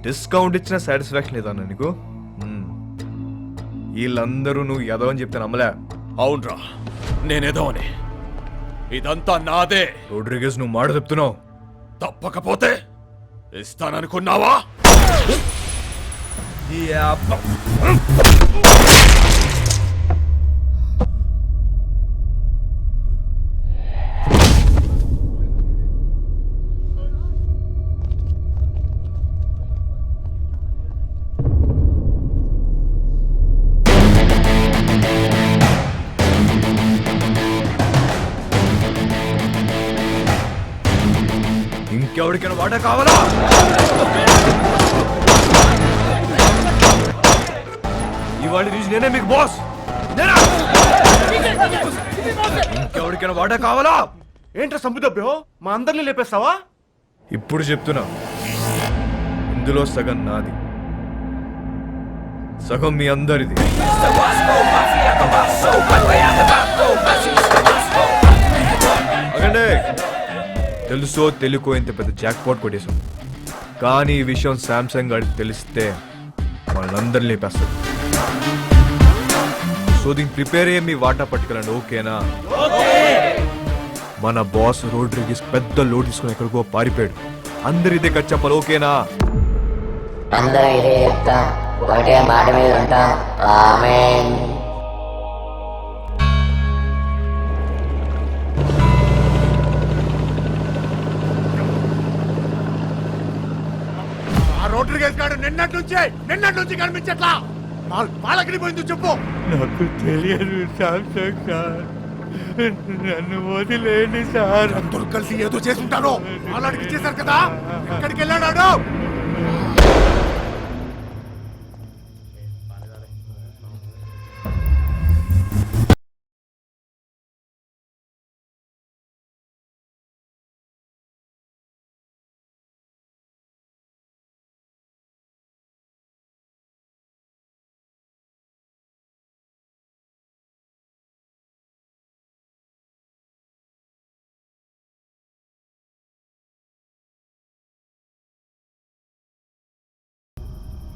Speaker 4: డిస్కౌంట్ ఇచ్చిన సాటిస్ఫాక్షన్ లేదా అన్న నీకు? వీళ్ళందరూ నువ్వు ఎదవని చెప్తే నమ్మలే.
Speaker 9: అవునరా, నేనేదో అని. ఇదంతా నాదే.
Speaker 4: రోడ్రిగేస్, నువ్వు మాట చెప్తున్నావు.
Speaker 9: తప్పకపోతే ఇస్తాననుకున్నావా?
Speaker 4: ఇంకెవరికైనా వాటా కావాలా? ఇవాళ నుంచి నేనే మీకు బాస్. ఇంకెవరికైనా వాటా కావాలా?
Speaker 6: ఏంట్రా సంపుదబ్బో, మా అందరిని లేపేస్తావా?
Speaker 4: ఇప్పుడు చెప్తున్నా, ఇందులో సగం నాది, సగం మీ అందరిది. అగండి, తెలుసో తెలుకో ఇంత పెద్ద జాక్ పాట్ కొట్టేశాం, కానీ ఈ విషయం శాంసంగ్ గారికి తెలిస్తే వాళ్ళందరినీ లేపేస్తారు. సో దీనికి ప్రిపేర్ అయ్యి మీ వాటా పట్టుకెళ్ళండి, ఓకేనా? మన బాస్ రోడ్రిగేస్ పెద్ద లోడ్ తీసుకుని ఎక్కడికో పారిపోయాడు. అందరి ఇదే కట్ చెప్పాలి, ఓకేనా?
Speaker 13: అందరూ ఇదే చెప్తాం, ఒకటే మాట మీద ఉంటాం. ఆమేన్.
Speaker 9: రోడ్రిగేస్ గారు నిన్నటి నుంచి కనిపించట్లా. వాళ్ళకి పోయింది చెప్పు.
Speaker 6: నాకు తెలియదు శాంసంగ్ సార్.
Speaker 4: నన్ను వదిలేండి సార్.
Speaker 8: అందరూ కలిసి ఏదో చేసి ఉంటారు. వాళ్ళకి చేశారు కదా, ఎక్కడికి వెళ్ళాడు?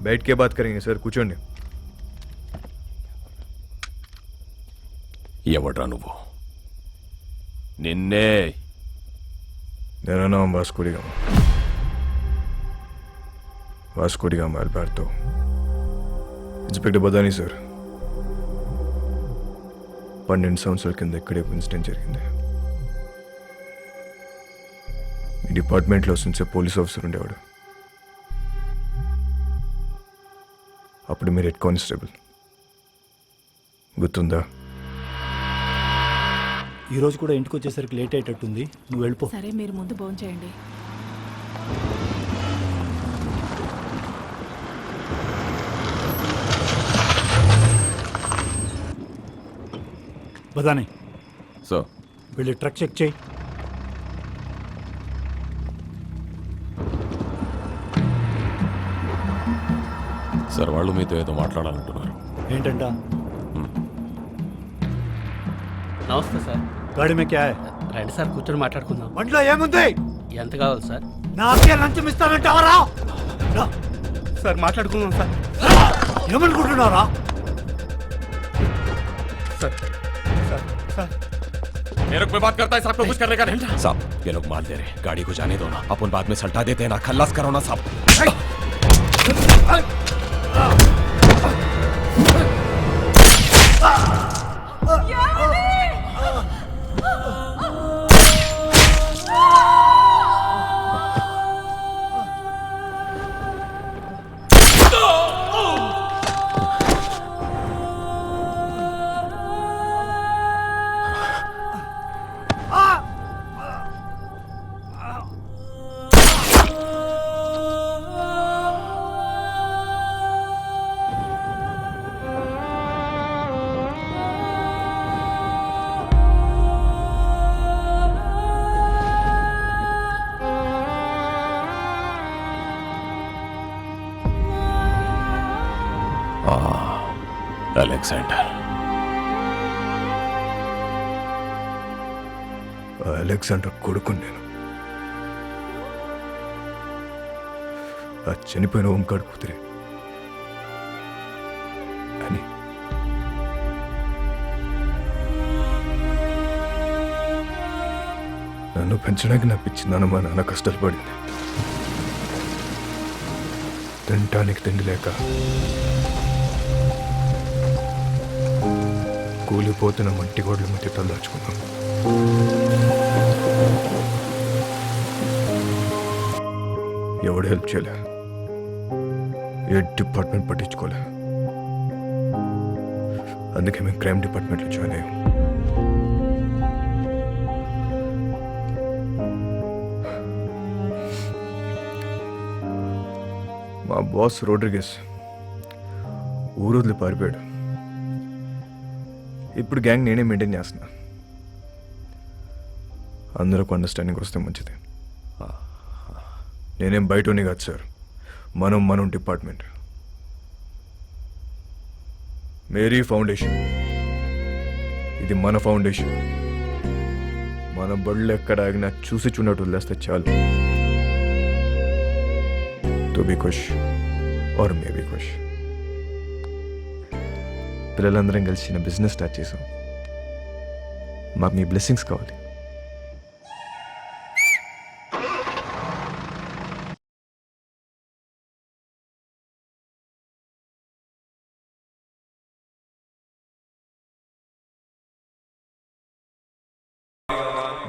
Speaker 4: बैठ के बात करेंगे सर. కూర్చోండి.
Speaker 9: ఎవడ్రా నువ్వు? నిన్నే.
Speaker 4: मेरा नाम Vasco D gamma. Vasco D gamma Alberto. Inspector Badani sir. 12 సంవత్సరాల కింద ఇక్కడే ఇన్సిడెంట్ జరిగింది. మీ డిపార్ట్మెంట్లో నుంచే పోలీస్ ఆఫీసర్ ఉండేవాడు. అప్పుడు మీరు హెడ్ కానిస్టేబుల్. గుర్తుందా?
Speaker 1: ఈరోజు కూడా ఇంటికి వచ్చేసరికి లేట్ అయ్యేటట్టుంది, నువ్వు వెళ్ళిపో.
Speaker 5: సరే మీరు ముందు భోజనం చేయండి.
Speaker 1: బదాని
Speaker 9: సార్.
Speaker 1: వెళ్ళి ట్రక్ చెక్ చేయి.
Speaker 9: సార్ వాళ్ళు మీతో ఏదో మాట్లాడాలంటున్నారు.
Speaker 1: ఏంటంట?
Speaker 11: నమస్తే సార్.
Speaker 1: గాడి మే క్యా హై?
Speaker 11: రండి సార్, కూర్చొని మాట్లాడుకుందాం.
Speaker 1: బండిలో ఏముంది?
Speaker 11: ఎంత కావాలి సార్?
Speaker 1: నాకే లంచం ఇస్తానంటావరా?
Speaker 11: సార్ మాట్లాడుకుందాం సార్.
Speaker 1: ఏమనుకుంటున్నారా?
Speaker 11: సార్ సార్ సార్
Speaker 9: मेरे को कोई बात करता है साहब को कुछ करने का नहीं. साहब ये लोग मार दे रहे, गाड़ी को जाने दो ना, अपन बाद में सल्टा देते हैं ना, खल्लास करो ना साहब. అలెగ్జాండర్.
Speaker 4: అలెగ్జాండర్ కొడుకు నేను. ఆ చనిపోయిన ఓంకాడు కూతురే అని. నన్ను పెంచడానికి నా పిచ్చి నాన్న మా నాన్న కష్టాలు పడింది. తినటానికి తిండి లేక కూలిపోతున్న మట్టి గోడల మధ్య తలదాచుకున్నాం. ఎవడు హెల్ప్ చేయలే, ఏ డిపార్ట్మెంట్ పట్టించుకోలే. అందుకే మేము క్రైమ్ డిపార్ట్మెంట్లో జాయిన్ అయ్యాం. మా బాస్ రోడ్రిగస్ ఊరొదిలి పారిపోయాడు. ఇప్పుడు గ్యాంగ్ నేనే మెయింటైన్ చేస్తున్నా. అందరికి అండర్స్టాండింగ్ వస్తే మంచిది. నేనేం బయటని కాదు సార్, మనం డిపార్ట్మెంట్. మేరీ ఫౌండేషన్, ఇది మన ఫౌండేషన్. మన బళ్ళు ఎక్కడ ఆగినా చూసి చూడట్టు వదిలేస్తే చాలు. తో బీ ఖుష్ ఆర్ మే బీ ఖుష్. పిల్లలందరం కలిసి చిన్న బిజినెస్ స్టార్ట్ చేసాం. మాకు మీ బ్లెస్సింగ్స్ కావాలి.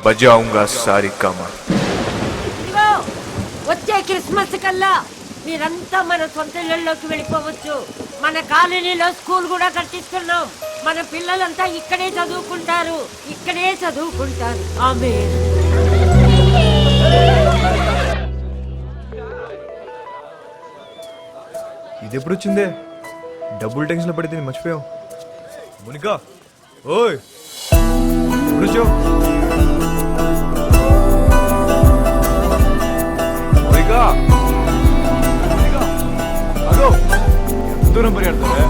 Speaker 4: బజాऊंगा सारी कामा.
Speaker 7: వచ్చే క్రిస్మస్ కల్లా మీరంతా మన సొంత ఇళ్లలోకి వెళ్ళిపోవచ్చు. మన కాలనీలో స్కూల్ కూడా కట్టిస్తున్నాం. మన పిల్లలంతా ఇక్కడే చదువుకుంటారు, ఇక్కడే చదువుకుంటారు. ఆమేన్.
Speaker 4: ఇది ఎప్పుడు వచ్చిందే? డబ్బులు టెన్షన్లో పడితే నేను మర్చిపోయావు. మోనికా, ఓయ్ ఎప్పుడు వచ్చావు? మోనికా, అదో ఎంత దూరం పరిగెడతావే?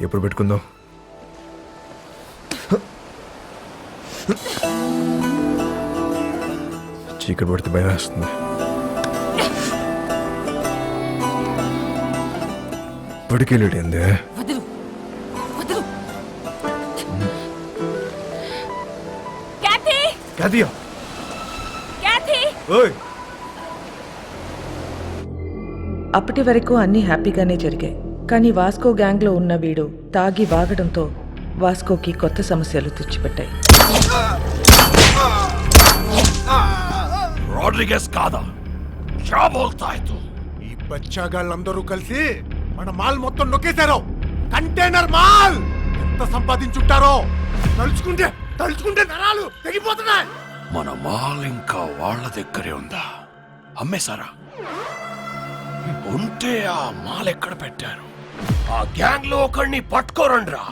Speaker 4: ఎప్పుడు పెట్టుకుందాం? చీకటి పడితే భయం వేస్తుంది. ఇప్పటికే లేట్ అయింది.
Speaker 10: వదులు వదులు.
Speaker 5: క్యాథీ
Speaker 4: క్యాథియా,
Speaker 5: క్యాథీ
Speaker 4: ఓయ్
Speaker 2: అప్పటి వరకు అన్నీ హ్యాపీగానే జరిగాయి. కానీ వాస్కో గ్యాంగ్లో ఉన్న వీడు తాగి వాగడంతో వాస్కోకి కొత్త సమస్యలు తెచ్చిపెట్టాయి.
Speaker 8: రోడ్రిగస్ కాదా? క్యా బోల్తా హై తూ?
Speaker 9: ఈ బచ్చాగాళ్ళందరూ కలిసి మన మాల్ మొత్తం నొక్కేశారు. కంటైనర్ మాల్ ఎంత సంపాదించుంటారో తలుచుకుంటే నరాలు తెగిపోతున్నాయి.
Speaker 8: మన మాల్ ఇంకా వాళ్ళ దగ్గరే ఉందా? అమ్మేశారా? ఉంటే ఆ మాల్ ఎక్కడ పెట్టారు? ఆ గ్యాంగ్ లో ఒకడిని పట్టుకోరండ్రా.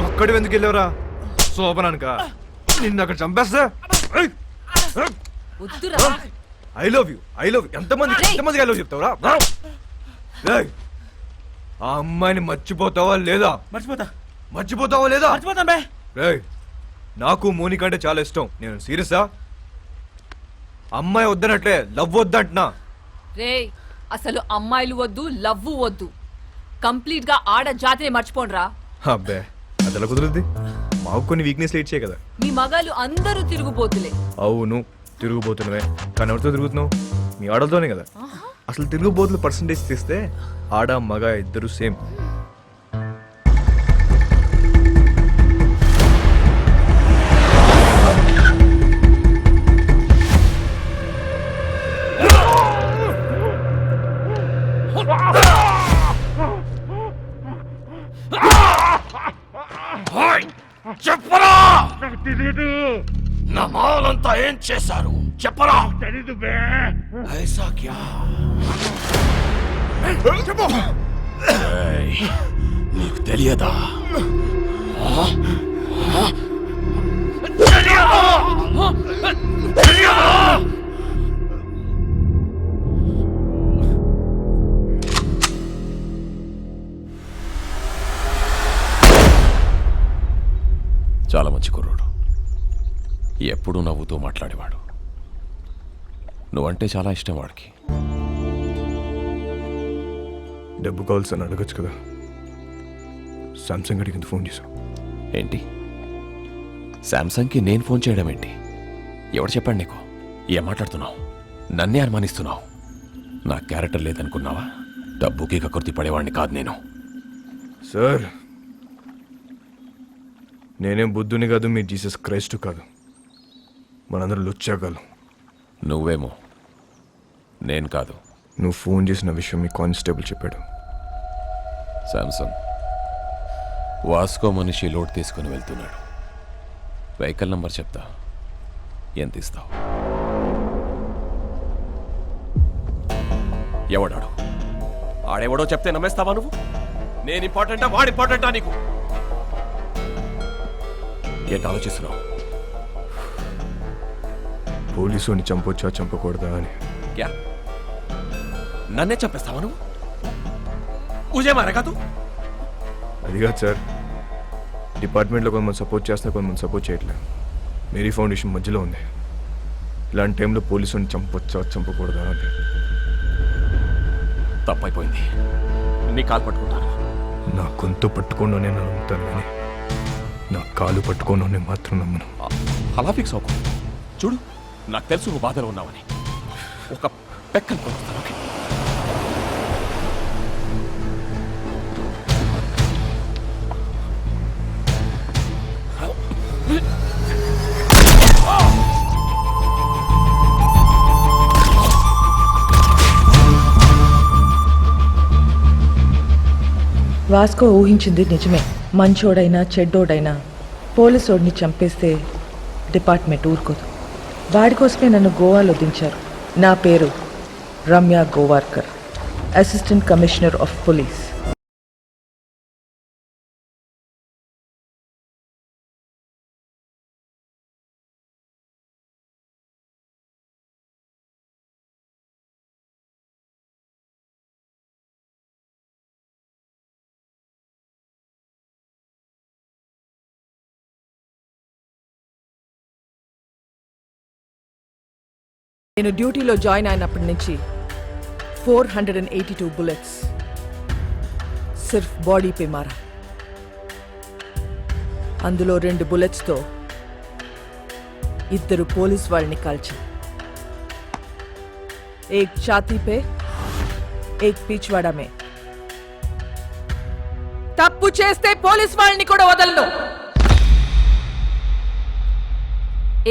Speaker 4: అక్కడి ఎందుకు వెళ్ళావురా? శోభనానిక నిన్ను అక్కడ చంపేస్తా. ఐ లవ్ యూ ఎంతమంది ఐ లవ్ చెప్తావురా? ఏయ్, ఆ అమ్మాయిని మర్చిపోతావా లేదా? మర్చిపోతావా లేదా? ఏయ్, నాకు మోనిక అంటే చాలా ఇష్టం. నేను సీరియసా? అమ్మాయి వద్దనట్లే, లవ్ వద్దంటున్నా.
Speaker 10: రే, అసలు అమ్మాయిలు వద్దు, లవ్వు వద్దు. కంప్లీట్ గా ఆడ జాతిని మర్చిపోండ్రా.
Speaker 4: అబ్బే, అది ఎలా కుదురుద్ది? మాకు కొన్ని వీక్నెస్ లేట్ చేయ కదా.
Speaker 10: మీ మగాళ్ళు అందరూ తిరుగుబోతులే.
Speaker 4: అవును, తిరుగుబోతున్నవే. కానీ ఎవరితో తిరుగుతున్నావు? మీ ఆడలతోనే కదా. అసలు తిరుగుబోతుల పర్సంటేజ్ తీస్తే ఆడ మగ ఇద్దరు సేమ్.
Speaker 8: చెప్పరా, నా మాలంతా ఏం చేశారు? చెప్పరా. ఐసా క్యా? ఏయ్, నీకు తెలియదా? చాలా మంచి కుర్రోడు, ఎప్పుడూ నవ్వుతూ మాట్లాడేవాడు. నువ్వంటే చాలా ఇష్టం వాడికి.
Speaker 4: డబ్బు కావాల్సి అని అడగచ్చు కదా. సామ్సంగ్ గడికి ఎందుకు ఫోన్ చేశావు?
Speaker 8: ఏంటి, శాంసంగ్కి నేను ఫోన్ చేయడం ఏంటి? ఎవరు చెప్పాడు నీకు? ఏం మాట్లాడుతున్నావు? నన్నే అనుమానిస్తున్నావు. నా క్యారెక్టర్ లేదనుకున్నావా? డబ్బుకి కకృతి పడేవాడిని కాదు నేను.
Speaker 4: సార్, నేనేం బుద్ధుని కాదు, మీ జీసస్ క్రైస్ట్ కాదు. మనందరూ లుచ్చాగాలు.
Speaker 8: నువ్వేమో, నేను కాదు.
Speaker 4: నువ్వు ఫోన్ చేసిన విషయం మీ కానిస్టేబుల్ చెప్పాడు.
Speaker 8: శాంసంగ్ వాస్కో మనిషి లోడ్ తీసుకుని వెళ్తున్నాడు. వెహికల్ నంబర్ చెప్తా, ఎంత ఇస్తావు? ఎవడాడు? ఆడెవడో చెప్తే నమ్మేస్తావా నువ్వు? నేను ఇంపార్టెంటా, వాడు ఇంపార్టెంటా నీకు? ఏంటి ఆలోచిస్తున్నావు?
Speaker 4: పోలీసుని చంపొచ్చా చంపకూడదా అని.
Speaker 8: క్యా నన్నే చంపేస్తావా నువ్వు? ఊజే మారా కాదు.
Speaker 4: అది కాదు సార్, డిపార్ట్మెంట్లో కొంతమంది సపోర్ట్ చేస్తా, కొంతమంది సపోర్ట్ చేయట్లేదు. మేరీ ఫౌండేషన్ మధ్యలో ఉంది. ఇలాంటి టైంలో పోలీసుని చంపొచ్చా చంపకూడదా అని.
Speaker 8: తప్పైపోయింది. నీ కాలు పట్టుకుంటాను.
Speaker 4: నా గొంతు పట్టుకోను నేను నమ్ముతాను, కానీ నా కాలు పట్టుకోను నేను మాత్రం నమ్మను.
Speaker 8: అలా ఫిక్స్ అవ్వకు. చూడు, నాకు తెలుసు నువ్వు బాధలో ఉన్నావని. ఒక పెక్కను కొనుస్తాను. ఓకే?
Speaker 2: వాస్కో ఊహించింది నిజమే. మంచోడైనా చెడ్డోడైనా పోలీసోడిని చంపేస్తే డిపార్ట్మెంట్ ఊరుకోదు. వాడి కోసమే నన్ను గోవాలో దించారు. నా పేరు Ramya Gowarkar, assistant commissioner of police. నేను డ్యూటీలో జాయిన్ అయినప్పటి నుంచి 482 బుల్లెట్స్ సిర్ఫ్ బాడీ పే మారా. అందులో 2 బుల్లెట్స్తో 2 పోలీస్ వాళ్ళని కాల్చా. ఏక్ ఛాతీ పే, ఏక్ పిచ్వాడా మే. తప్పు చేస్తే పోలీస్ వాళ్ళని కూడా వదలను.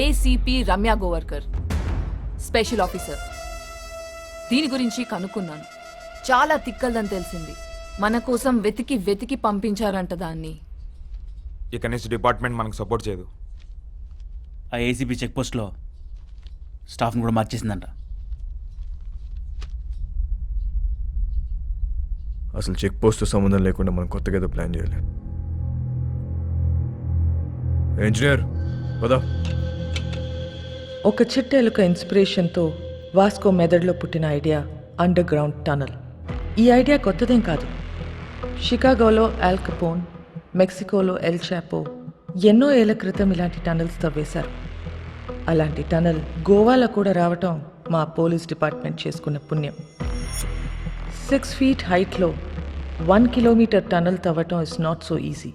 Speaker 10: ACP Ramya Gowarkar, special officer. దీని గురించి కనుక్కున్నాను. చాలా తిక్కల్దని తెలిసింది. మన కోసం వెతికి వెతికి పంపించారంట దాన్ని.
Speaker 14: ఇక నుంచి డిపార్ట్మెంట్ మనకు సపోర్ట్ చేయదు.
Speaker 1: ఆ ఏసీపీ చెక్ పోస్ట్లో స్టాఫ్ని కూడా మార్చేసిందంట.
Speaker 4: అసలు చెక్ పోస్ట్ సంబంధం లేకుండా మనం కొత్తగా ఏదో ప్లాన్ చేయాలి. ఇంజనీర్ పదా. ఒక చిట్టెలుక ఇన్స్పిరేషన్తో వాస్కో మెదడులో పుట్టిన ఐడియా అండర్ గ్రౌండ్ టనల్. ఈ ఐడియా కొత్తదేం కాదు. షికాగోలో ఆల్ కపోన్, మెక్సికోలో ఎల్ చాపో ఎన్నో ఏళ్ల క్రితం ఇలాంటి టనల్స్ తవ్వేశారు. అలాంటి టనల్ గోవాలో కూడా రావటం మా పోలీస్ డిపార్ట్మెంట్ చేసుకున్న పుణ్యం. 6 feet హైట్లో 1 kilometer టనల్ తవ్వటం is not so easy.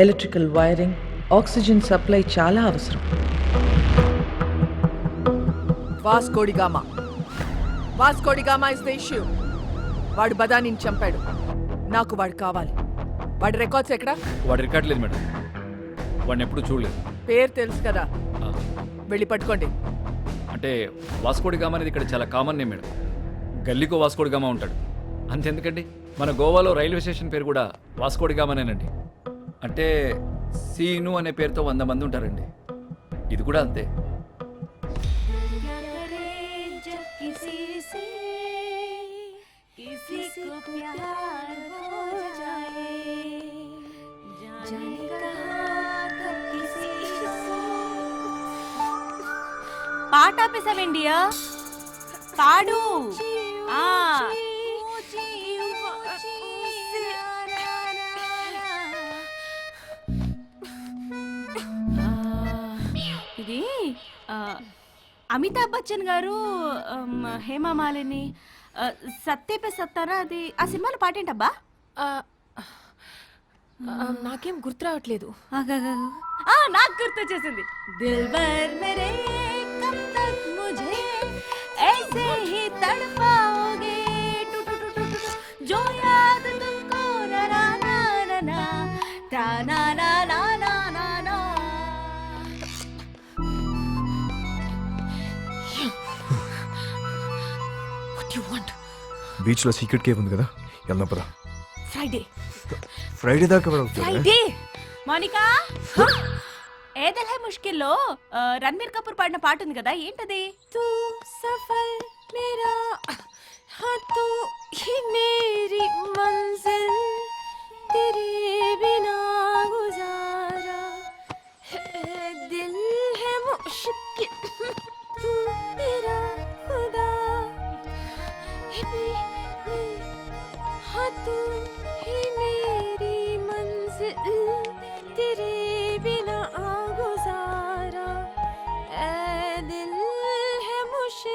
Speaker 4: Electrical wiring, oxygen supply చాలా అవసరం. Vasco da Gama is the issue. వాడు బదానిని చంపాడు. నాకు వాడు కావాలి. వాడి రికార్డ్స్ ఎక్కడా?
Speaker 3: వాడి రికార్డ్ లేదు మేడం. వాడిని ఎప్పుడు చూడలేదు.
Speaker 2: పేరు తెలుసు కదా, వెళ్ళి పట్టుకోండి.
Speaker 3: అంటే వాస్కోడిగామా అనేది ఇక్కడ చాలా కామన్ నేమ్ మేడం. గల్లీకో వాస్కోడిగామా ఉంటాడు. అంతెందుకండి, మన గోవాలో రైల్వే స్టేషన్ పేరు కూడా వాస్కోడిగామానేనండి. అంటే సీను అనే పేరుతో 100 మంది ఉంటారండి. ఇది కూడా అంతే.
Speaker 5: పాట ఆపేసావేండియా? పాడు. ఇది అమితాబ్ బచ్చన్ గారు, హేమా మాలిని, సత్తే పే సత్తారా, అది ఆ సినిమాలో పాటేంటబ్బా?
Speaker 10: నాకేం గుర్తు రావట్లేదు.
Speaker 5: నాకు గుర్తు వచ్చేసింది. దిల్బర్ మేరే కబ్ తక్ ముझे ऐसे ही तड़पाओगे जो याद तुमको ना ना ना ना ता ना ना ना ना ना ना.
Speaker 10: What do you want?
Speaker 4: బీచ్లో సీక్రెట్ కేవ్ ఉంది కదా, వెళ్దాం పదా.
Speaker 5: ఫ్రైడే
Speaker 4: దాకా
Speaker 5: ఫ్రైడే. మోనికా, ఏ దిల్ హై ముష్కిల్లో రణబీర్ కపూర్ పాడిన పాట ఉంది కదా, ఏంటది? తూ సఫల్ మేరా हाँ तू ही मेरी मंजिल तेरे बिना गुजारा दिल है मुश्किल तू मेरा खुदा हाँ तू ही मेरी मंजिल तेरे बिना गुजारा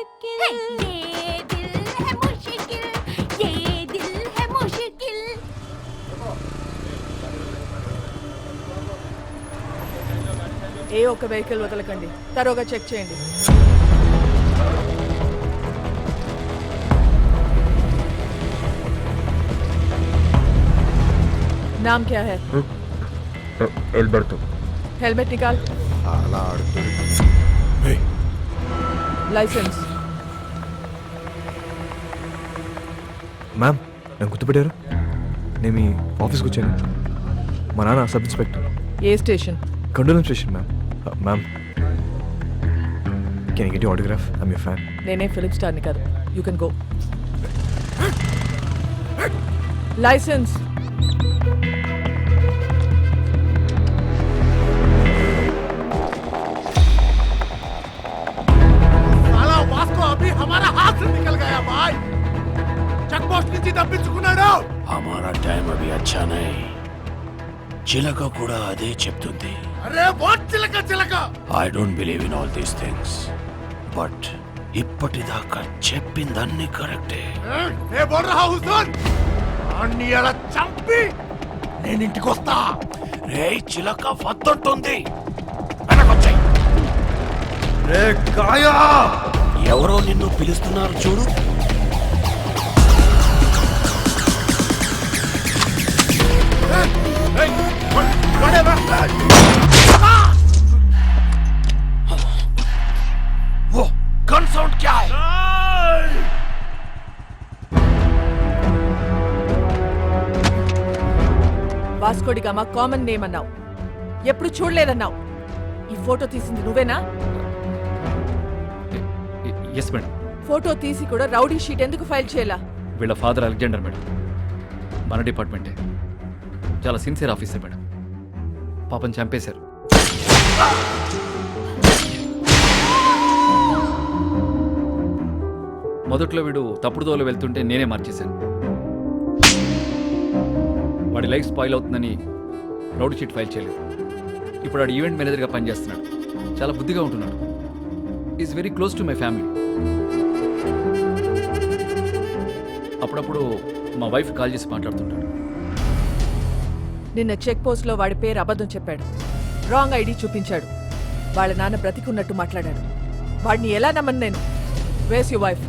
Speaker 5: मुश्किल ये दिल है मुश्किल ये दिल है मुश्किल
Speaker 2: ఏ ఒక్క వెహికల్ వదలకండి, తరోగా చెక్ చేయండి. नाम क्या है?
Speaker 4: ఎల్బర్టో.
Speaker 2: हेलमेट निकाल.
Speaker 4: అలా ఆడుతుంది.
Speaker 2: लाइसेंस.
Speaker 4: మ్యామ్, నన్ను గుర్తుపెట్టారు? నేను మీ ఆఫీస్కి వచ్చాను. మా నాన్న sub inspector.
Speaker 2: A station?
Speaker 4: కండోలం station ma'am. Ma'am, can I get you autograph? I'm your fan.
Speaker 2: నేనే ఫిలిం స్టార్ని కాదు. You can go. लाइसेंस.
Speaker 9: साला वास्को अभी हमारा हाथ से निकल गया भाई. చెక్ పోస్ట్ నుంచి తప్పించుకున్నాడు.
Speaker 6: हमारा टाइम अभी अच्छा नहीं. చిలక కూడా అదే చెప్తుంది.
Speaker 9: అరే వాట్ చిలక చిలక.
Speaker 6: I don't believe in all these things. But ఇప్పటిదాకా చెప్పిందన్నీ కరెక్టే.
Speaker 9: ఏ బోల్ రహా హూ సున్. అన్ని అలా చంపి నేను ఇంటికి వస్తా.
Speaker 6: రే చిలక వద్దంటుంది. వెనకొచ్చాయి.
Speaker 9: రే కాయా.
Speaker 6: ఎవరో నిన్ను పిలుస్తున్నారు చూడు. वो गन साउंड क्या है?
Speaker 2: వాస్కోడి గామా కామన్ నేమ్ అన్నావు, ఎప్పుడు చూడలేదన్నావు. ఈ ఫోటో తీసింది నువ్వేనా?
Speaker 3: Yes madam.
Speaker 2: ఫోటో తీసి కూడా రౌడీ షీట్ ఎందుకు ఫైల్ చేయాలా?
Speaker 3: వీళ్ళ ఫాదర్ అలెగ్జాండర్ మేడం. మన డిపార్ట్మెంటే. చాలా సిన్సియర్ ఆఫీసర్ మేడం. పాపం చంపేశారు. మొదట్లో వీడు తప్పుడు దోవలో వెళ్తుంటే నేనే మార్చేశాను. వాడి లైఫ్ స్పాయిల్ అవుతుందని రౌడీ షీట్ ఫైల్ చేయలేదు. ఇప్పుడు వాడు ఈవెంట్ మేనేజర్గా పనిచేస్తున్నాడు. చాలా బుద్ధిగా ఉంటున్నాడు. Is very close to my family. అప్పుడప్పుడు మా వైఫ్ కాల్ చేసి మాట్లాడుతుంటాడు.
Speaker 2: నిన్న చెక్ పోస్ట్ లో వాడి పేరు అబద్ధం చెప్పాడు. రాంగ్ ఐడి చూపించాడు. వాళ్ళ నాన్న బ్రతికున్నట్టు మాట్లాడాడు. వాడిని ఎలా నమ్మను నేను? వేస్ యు వైఫ్?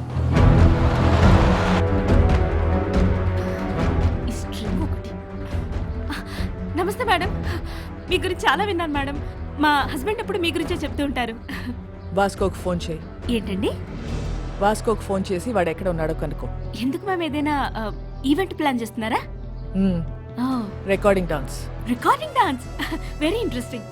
Speaker 5: నమస్తే మేడం. మీ గురించి చాలా విన్నాను మేడం. మా హస్బెండ్ ఎప్పుడు మీ గురించే చెప్తూ ఉంటారు.
Speaker 2: వాస్కోకి ఫోన్ చేయి.
Speaker 5: ఏంటండి?
Speaker 2: వాస్కోకి ఫోన్ చేసి వాడు ఎక్కడ ఉన్నాడో కనుక్కో.
Speaker 5: ఎందుకు మ్యామ్? ఏదైనా ఈవెంట్ ప్లాన్ చేస్తున్నారా?
Speaker 2: Recording dance.
Speaker 5: Recording dance, very interesting.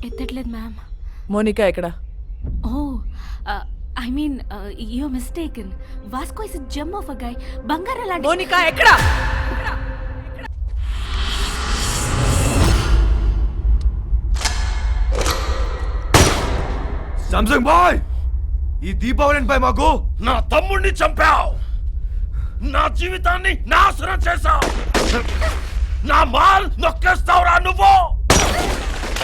Speaker 5: ఎత్తట్లేదు మ్యామ్.
Speaker 2: మోనికా ఎక్కడ?
Speaker 5: Oh I mean you are mistaken. Vasco is a gem of a guy. బంగారం లాంటి.
Speaker 2: మోనికా ఎక్కడ?
Speaker 9: సామ్సంగ్ బాయ్, ఈ దీపావళిపై మాకు
Speaker 6: నా తమ్ముడిని చంపావు. నా జీవితాన్ని నాశనం చేశావు. నా మాల్ నొక్కేస్తావురా నువ్వు.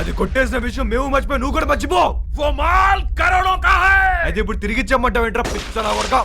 Speaker 9: అది కొట్టేసిన విషయం మేము మర్చిపోయి నువ్వు కూడా మర్చిపో.
Speaker 6: वो माल करोड़ों का है.
Speaker 9: అయితే ఇప్పుడు తిరిగి ఇచ్చామంటావు ఏంట్రా పిచ్చనా కొడకా?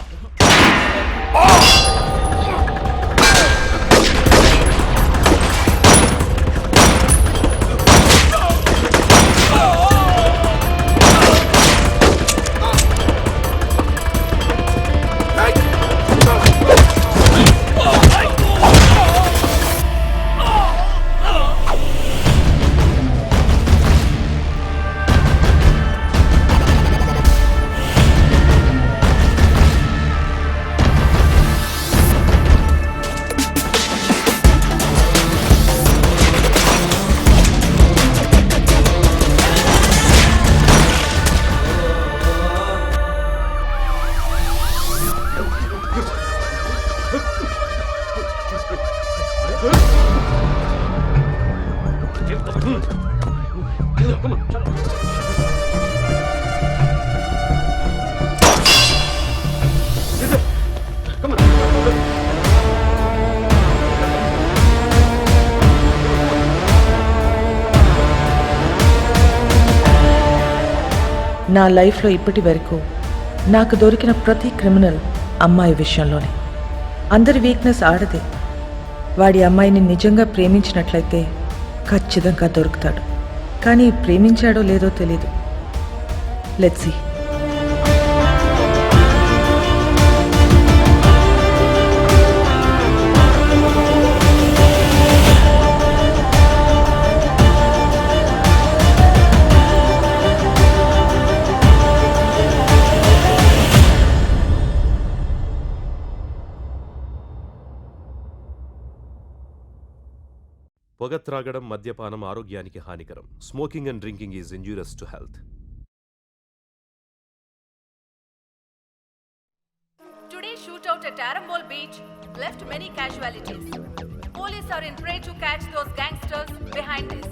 Speaker 2: నా లైఫ్లో ఇప్పటి వరకు నాకు దొరికిన ప్రతి క్రిమినల్ అమ్మాయి విషయంలోనే. అందరి వీక్నెస్ ఆడదే. వాడి అమ్మాయిని నిజంగా ప్రేమించినట్లయితే ఖచ్చితంగా దొరుకుతాడు. కానీ ప్రేమించాడో లేదో తెలీదు. Let's see.
Speaker 9: పొగ త్రాగడం, మద్యపానం ఆరోగ్యానికి హానికరం. Smoking and drinking is injurious to health.
Speaker 10: Today's shootout at Arambol Beach left many casualties. Police are in prey to catch those gangsters behind this.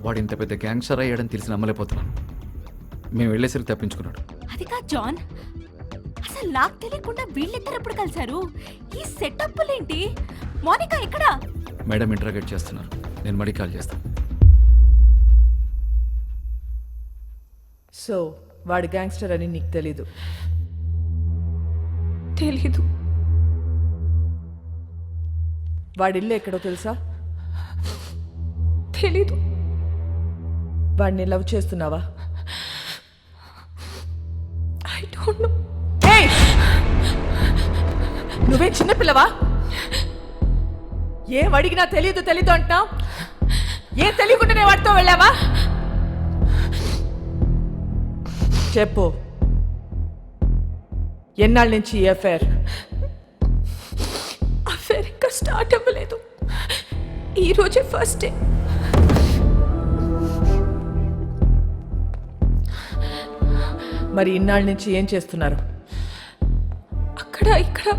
Speaker 3: వాడు ఇంత పెద్ద గ్యాంగ్స్టర్ అయ్యాడని తెలిసి నమ్మలేకపోతున్నాను. మేము వెళ్ళేసరికి తప్పించుకున్నాడు.
Speaker 5: అది కాదు జాన్, అసలు నాకు తెలియకుండా వీళ్ళిద్దరు ఎప్పుడు కలిశారు? ఈ సెటప్లేంటి? మోనికా ఎక్కడా?
Speaker 3: మేడం ఇంటరాగేట్ చేస్తున్నారు. నేను మడి కాల్ చేస్తాను.
Speaker 2: సో వాడు గ్యాంగ్స్టర్ అని నీకు తెలీదు?
Speaker 10: తెలీదు.
Speaker 2: వాడి ఇల్లు ఎక్కడో తెలుసా?
Speaker 10: తెలీదు.
Speaker 2: వాడిని లవ్ చేస్తున్నావా?
Speaker 10: I don't know.
Speaker 2: నువ్వే చిన్నపిల్లవా? ఏం అడిగినా తెలీదు తెలీదు అంటున్నావు. ఏం తెలియకుండానే వాడితో వెళ్ళావా? చెప్పు, ఎన్నాళ్ళ నుంచి ఈ అఫైర్?
Speaker 10: అఫైర్ ఇంకా స్టార్ట్ అవ్వలేదు. ఈ రోజే ఫస్ట్ డే.
Speaker 2: మరి ఇన్నాళ్ళ నుంచి ఏం చేస్తున్నారు?
Speaker 10: అక్కడ ఇక్కడ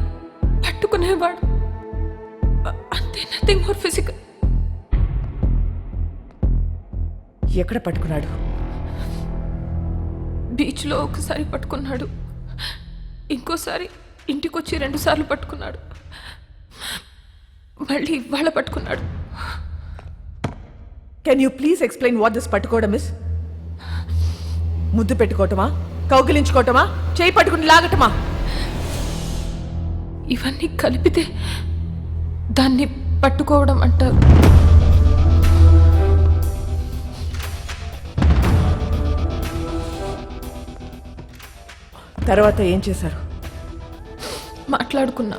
Speaker 10: పట్టుకునేవాడు. అంతే, నథింగ్ మోర్ ఫిజికల్.
Speaker 2: ఎక్కడ పట్టుకున్నాడు?
Speaker 10: బీచ్లో ఒకసారి పట్టుకున్నాడు, ఇంకోసారి ఇంటికొచ్చి 2 సార్లు పట్టుకున్నాడు, మళ్ళీ ఇవాళ పట్టుకున్నాడు.
Speaker 2: Can you please explain what this పట్టుకోవడం ఇస్? ముద్దు పెట్టుకోవటమా, కౌగిలించుకోవటమా, చేయి పట్టుకుని లాగటమా?
Speaker 10: ఇవన్నీ కలిపితే దాన్ని పట్టుకోవడం అంటారు.
Speaker 2: తర్వాత ఏం చేశారు?
Speaker 10: మాట్లాడుకున్నా.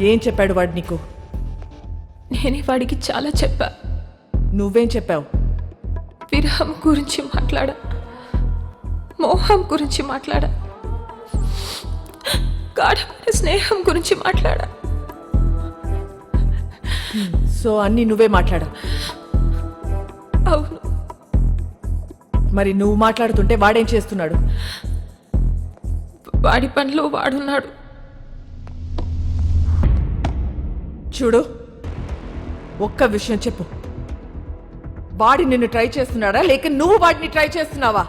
Speaker 2: ఏం చెప్పాడు వాడు నీకు?
Speaker 10: నేనే వాడికి చాలా చెప్పా.
Speaker 2: నువ్వేం చెప్పావు?
Speaker 10: విరహం గురించి మాట్లాడా, మోహం గురించి మాట్లాడా, గాఢమైన స్నేహం గురించి మాట్లాడా.
Speaker 2: సో అన్నీ నువ్వే మాట్లాడా?
Speaker 10: అవును.
Speaker 2: మరి నువ్వు మాట్లాడుతుంటే వాడేం చేస్తున్నాడు?
Speaker 10: వాడి పనిలో వాడున్నాడు.
Speaker 2: చూడు, ఒక్క విషయం చెప్పు. వాడి నిన్ను ట్రై చేస్తున్నాడా, లేక నువ్వు వాడిని ట్రై చేస్తున్నావా?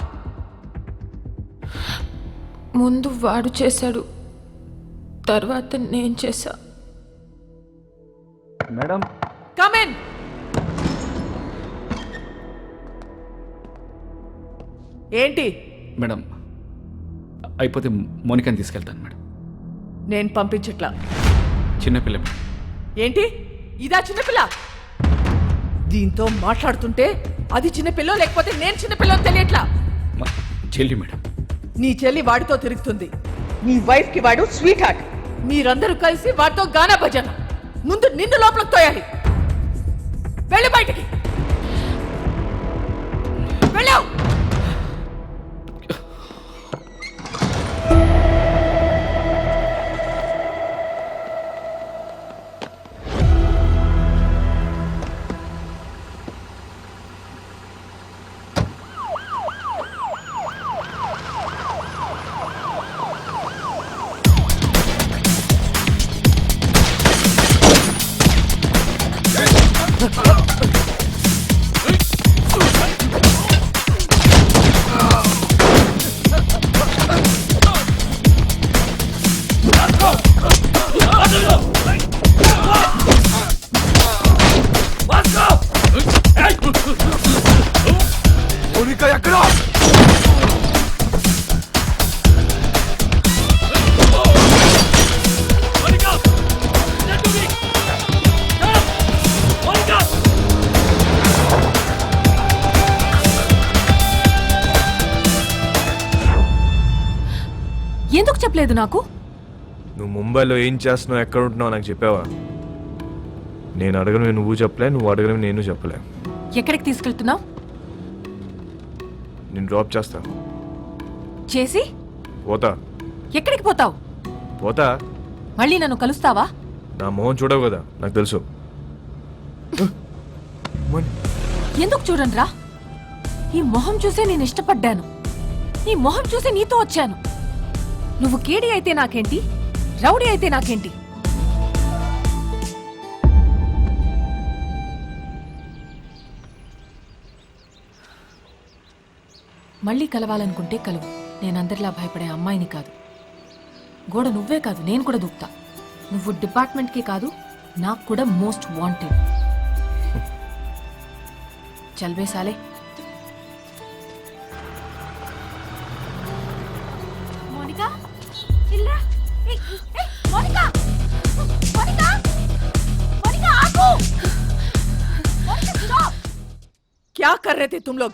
Speaker 10: ముందు వాడు చేశాడు, తర్వాత నేను చేశా.
Speaker 3: Madam,
Speaker 2: come in. ఏంటి?
Speaker 3: మేడం అయిపోతే మోనికాని తీసుకెళ్తాను మేడం.
Speaker 2: నేను పంపించట్లా.
Speaker 3: చిన్నపిల్ల మేడం.
Speaker 2: ఏంటి ఇదా చిన్నపిల్ల? దీంతో మాట్లాడుతుంటే అది చిన్నపిల్ల లేకపోతే నేను చిన్నపిల్ల తెలియట్లా.
Speaker 3: మా చెల్లి మేడం.
Speaker 2: నీ చెల్లి వాడితో తిరుగుతుంది. నీ వైఫ్ కి వాడు స్వీట్ హార్ట్. మీరందరూ కలిసి వాడితో గానా భజన. ముందు నిన్ను లోపలికి తోయాలి. వెళ్ళి బయటికి వెళ్ళావు.
Speaker 4: మోనికా ఎక్కడ?
Speaker 10: చెప్పలేదు నాకు?
Speaker 4: నువ్వు ముంబైలో ఏం చేస్తున్నావు, ఎక్కడ ఉంటున్నావు నాకు చెప్పావా? నేను అడగను నువ్వు చెప్పలే, నువ్వు అడగను నేను చెప్పలే.
Speaker 10: ఎక్కడికి తీసుకెళ్తున్నావు?
Speaker 4: నేను డ్రాప్ చేస్తా.
Speaker 10: చేసి
Speaker 4: పోతా.
Speaker 10: ఎక్కడికి పోతావు?
Speaker 4: పోతా.
Speaker 10: మళ్ళీ నన్ను కలుస్తావా?
Speaker 4: నా మొహం చూడవు కదా, నాకు తెలుసు.
Speaker 10: ఎందుకు చూడనురా? ఈ మొహం చూసే నేను ఇష్టపడ్డాను. ఈ మొహం చూసి నీతో వచ్చాను. నువ్వు కేడి అయితే నాకేంటి, రౌడీ అయితే నాకేంటి? మళ్ళీ కలవాలనుకుంటే కలువు. నేనందరిలా భయపడే అమ్మాయిని కాదు. గోడ నువ్వే కాదు, నేను కూడా దూకుతా. నువ్వు డిపార్ట్మెంట్కి కాదు, నాకు కూడా మోస్ట్ వాంటెడ్. చల్వే సాలే.
Speaker 5: మోనికా ఇల్లా. మోనికా మోనికా మోనికా ఆగు. మోనికా స్టాప్.
Speaker 2: क्या कर रहे थे तुम लोग?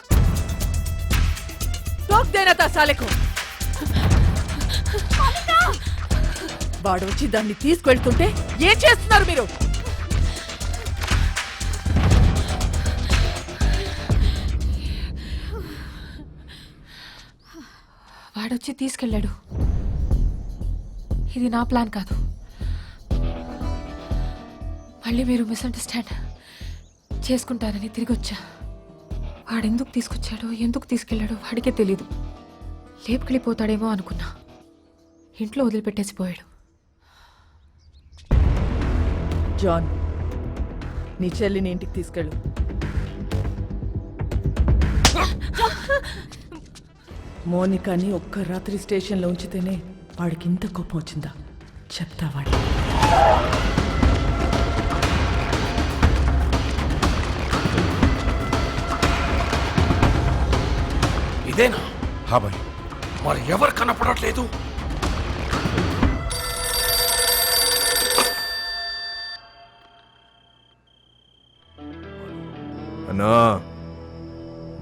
Speaker 2: टोक देना था साले को. వాడు వచ్చి దాన్ని తీసుకెళ్తుంటే ఏం చేస్తున్నారు మీరు?
Speaker 10: వాడొచ్చి తీసుకెళ్ళాడు. ఇది నా ప్లాన్ కాదు. మళ్ళీ మీరు మిస్అండర్స్టాండ్ చేసుకుంటారని తిరిగి వచ్చా. వాడెందుకు తీసుకొచ్చాడో, ఎందుకు తీసుకెళ్ళాడో వాడికే తెలీదు. లేపుకెళ్ళిపోతాడేమో అనుకున్నా. ఇంట్లో వదిలిపెట్టేసిపోయాడు.
Speaker 2: జాన్, నీ చెల్లిని ఇంటికి తీసుకెళ్ళు. మోనికాని ఒక్క రాత్రి స్టేషన్లో ఉంచితేనే వాడికి ఇంత కోపం వచ్చిందా? చెప్తా వాడి.
Speaker 6: ఇదేనా?
Speaker 9: हाँ भाई.
Speaker 6: మరి ఎవరు కనపడట్లేదు?
Speaker 4: అన్నా,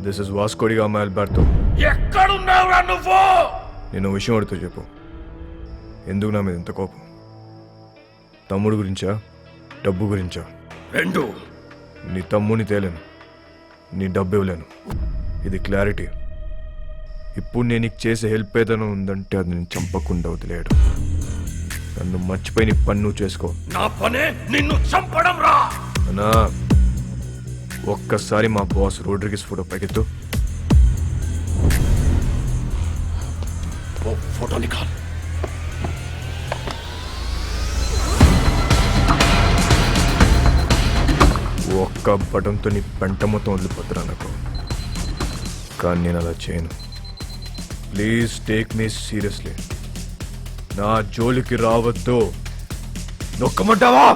Speaker 4: this is Vasco da Gama Alberto.
Speaker 6: ఎక్కడున్నావురా నువ్వు?
Speaker 4: నేను విషయం అడుగుతూ చెప్పు. ఎందుకు నా మీద ఇంత కోపం? తమ్ముడు గురించా, డబ్బు గురించా?
Speaker 6: రెండు.
Speaker 4: నీ తమ్ముని తేలేను, నీ డబ్బు ఇవ్వలేను. ఇది క్లారిటీ. ఇప్పుడు నేను నీకు చేసే హెల్ప్ ఏదైనా ఉందంటే అది నేను చంపకుండా వదిలేయడు. నన్ను మర్చిపోయి నీ పని నువ్వు చేసుకో.
Speaker 6: నా పనే నిన్ను చంపడం రా.
Speaker 4: అన్నా, ఒక్కసారి మా బాస్ రోడ్రిగిస్ ఫోటో పైకెత్తు.
Speaker 6: वो फोटो निकाल.
Speaker 4: ఒక్క బటన్తో నీ పెంట మొత్తం వదిలిపోతున్నా నాకు. కానీ నేను అలా చేయను. Please take me seriously. నా జోలికి రావద్దు. నొక్కమంటావా?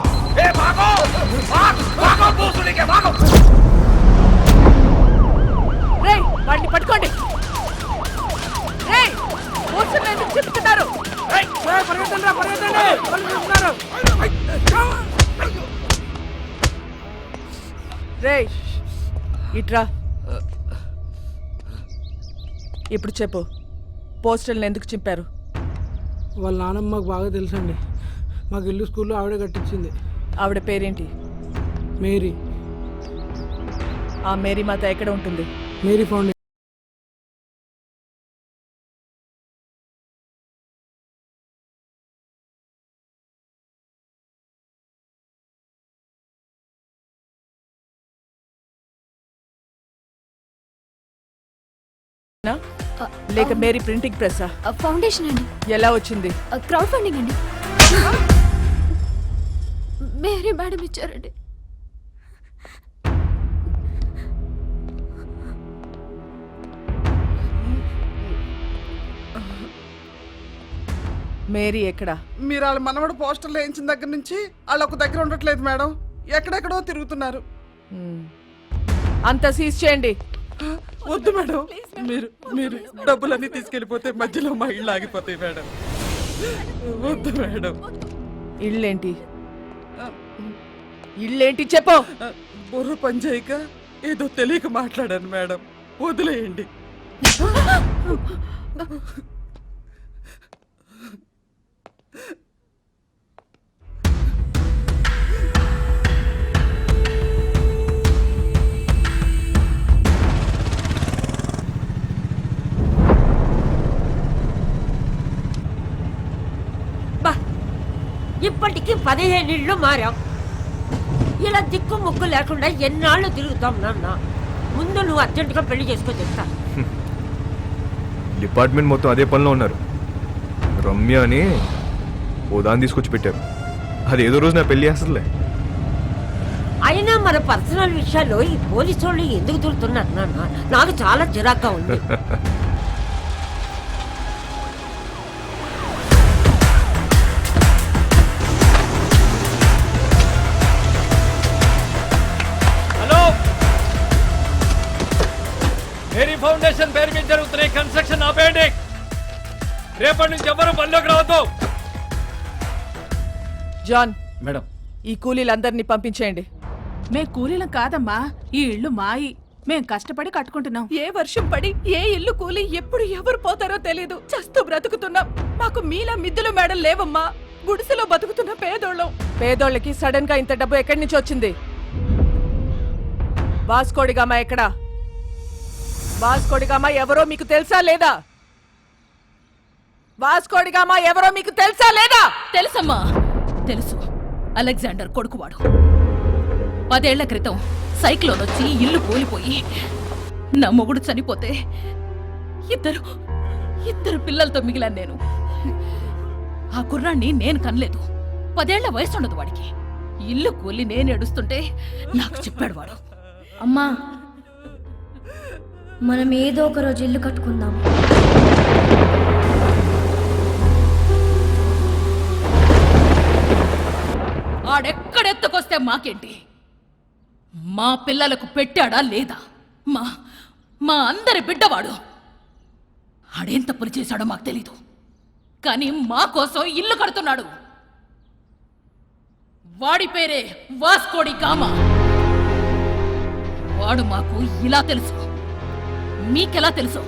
Speaker 2: రేయ్, వాడిని పట్టుకోండి. రేయ్, పోలీసులు ఎందుకు చెప్తున్నారు? రేయ్, ఇట్రా. ఇప్పుడు చెప్పు, పోస్టర్లను ఎందుకు చింపారు?
Speaker 11: వాళ్ళ నాన్నమ్మ మాకు బాగా తెలుసండి. మాకు ఇల్లు స్కూల్లో ఆవిడే కట్టించింది.
Speaker 2: ఆవిడ పేరేంటి?
Speaker 11: మేరీ.
Speaker 2: ఆ మేరీ మాత ఎక్కడ ఉంటుంది?
Speaker 11: Mary foundation.
Speaker 2: లేక మేరీ ప్రింటింగ్ ప్రెస్సా?
Speaker 12: ఫౌండేషన్ అండి.
Speaker 2: ఎలా వచ్చింది?
Speaker 12: క్రౌడ్ ఫండింగ్ అండి. మేరీ మేడం ఇచ్చారండి.
Speaker 2: మేరీ ఎక్కడా?
Speaker 15: మీరు వాళ్ళ మనవడు పోస్టర్లు వేయించిన దగ్గర నుంచి వాళ్ళు ఒక దగ్గర ఉండట్లేదు మేడం. ఎక్కడెక్కడో తిరుగుతున్నారు.
Speaker 2: అంతా సీజ్ చేయండి.
Speaker 15: వద్దు మేడం, మీరు మీరు డబ్బులన్నీ తీసుకెళ్ళిపోతే మధ్యలో మా ఇళ్ళు ఆగిపోతాయి మేడం. వద్దు మేడం.
Speaker 2: ఇళ్ళేంటి? ఇళ్ళేంటి చెప్పు.
Speaker 15: బుర్ర పని చేయక ఏదో తెలియక మాట్లాడాను మేడం, వదిలేయండి.
Speaker 7: రోజుకి 15 ఇళ్ళు మారాం. ఇలా దిక్కు ముక్కు లేకుండా ఎన్నాళ్ళు తిరుగుతాం నాన్న. ముందు నువ్వు అర్జెంటుగా పెళ్లి చేసుకొని చెప్తా.
Speaker 4: డిపార్ట్మెంట్ మొత్తం అదే పనిలో ఉన్నారు. రమ్య అని ఓ దాన్ని తీసుకొచ్చి పెట్టారు. అది ఏదో రోజు నా పెళ్లి చేస్తుందిలే.
Speaker 7: అయినా మన పర్సనల్ విషయాల్లో ఈ పోలీసు వాళ్ళు ఎందుకు దూరుతున్నారు నాన్న? నాకు చాలా చిరాగ్గా ఉంది.
Speaker 3: హలో, మేరీ ఫౌండేషన్ పేరు మీద జరుగుతున్న కన్స్ట్రక్షన్ ఆపేయండి. రేపటి నుంచి ఎవరు పనిలోకి రావద్దు.
Speaker 15: జాన్,
Speaker 3: మేడం,
Speaker 15: ఈ కూలీలందరినీ పంపించేయండి.
Speaker 16: మే కూలీలం కాదమ్మా, ఈ ఇల్లు మాయి. మేం కష్టపడి కట్టుకుంటున్నాం.
Speaker 15: ఏ వర్షం పడి ఏ ఇల్లు కూలి ఎప్పుడు ఎవరు పోతారో తెలీదు. చస్తూ బ్రతుకుతున్నాం. మాకు మీలా మిద్దులు మేడలు లేవమ్మా. గుడిసెలో బతుకుతున్న పేదోళ్ళం. పేదోళ్ళకి సడన్ గా ఇంత డబ్బు ఎక్కడి నుంచి వచ్చింది? వాస్కోడిగామా ఎక్కడా? వాస్కోడిగామా ఎవరో మీకు తెలుసా లేదా? వాస్కోడిగామా ఎవరో మీకు తెలుసా లేదా?
Speaker 16: తెలుసమ్మా, తెలుసు. అలెగ్జాండర్ కొడుకువాడు. 10 ఏళ్ల క్రితం సైక్లోన్ వచ్చి ఇల్లు కూలిపోయి నా మొగుడు చనిపోతే ఇద్దరు పిల్లలతో మిగిలాను నేను. ఆ కుర్రాన్ని నేను కనలేదు. 10 ఏళ్ల వయసు ఉండదు వాడికి. ఇల్లు కూలి నేను ఏడుస్తుంటే నాకు చెప్పాడు వాడు.
Speaker 17: అమ్మా, మనం ఏదో ఒక రోజు ఇల్లు కట్టుకుందాం.
Speaker 16: ఆడెక్కడెత్తుకొస్తే మాకేంటి? మా పిల్లలకు పెట్టాడా లేదా? మా అందరి బిడ్డవాడు. ఆడేం తప్పులు చేశాడో మాకు తెలీదు, కానీ మా కోసం ఇల్లు కడుతున్నాడు. వాడి పేరే వాస్కోడి గామా. వాడు మాకు ఇలా తెలుసు. మీకెలా తెలుసు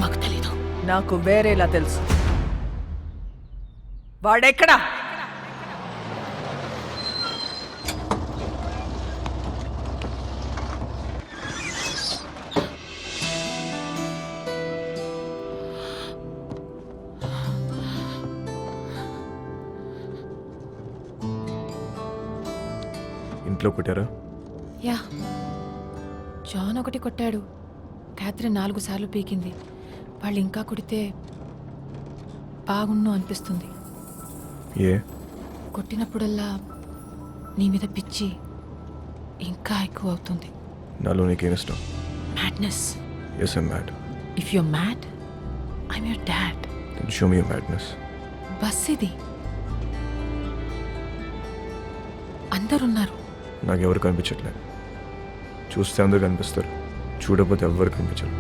Speaker 16: మాకు తెలీదు.
Speaker 15: నాకు వేరేలా తెలుసు. వాడెక్కడా?
Speaker 4: ఇంట్లో కొట్టారా?
Speaker 10: యా, జాన్ ఒకటి కొట్టాడు. క్యాథరిన్ 4 సార్లు పీకింది. వాళ్ళు ఇంకా కొడితే బాగుండు అనిపిస్తుంది.
Speaker 4: ఏ?
Speaker 10: కొట్టినప్పుడల్లా నీ మీద పిచ్చి ఇంకా ఎక్కువ అవుతుంది.
Speaker 4: నాలో నీకేం ఇష్టం?
Speaker 10: Madness.
Speaker 4: Yes, I'm mad.
Speaker 10: If you're mad, I'm your dad.
Speaker 4: Then show me your madness.
Speaker 10: Bus ఇది. అందరున్నారు.
Speaker 4: నాకెవరు కనిపించట్లేదు. చూస్తే అందరు కనిపిస్తారు, చూడకపోతే ఎవ్వరు కనిపించరు.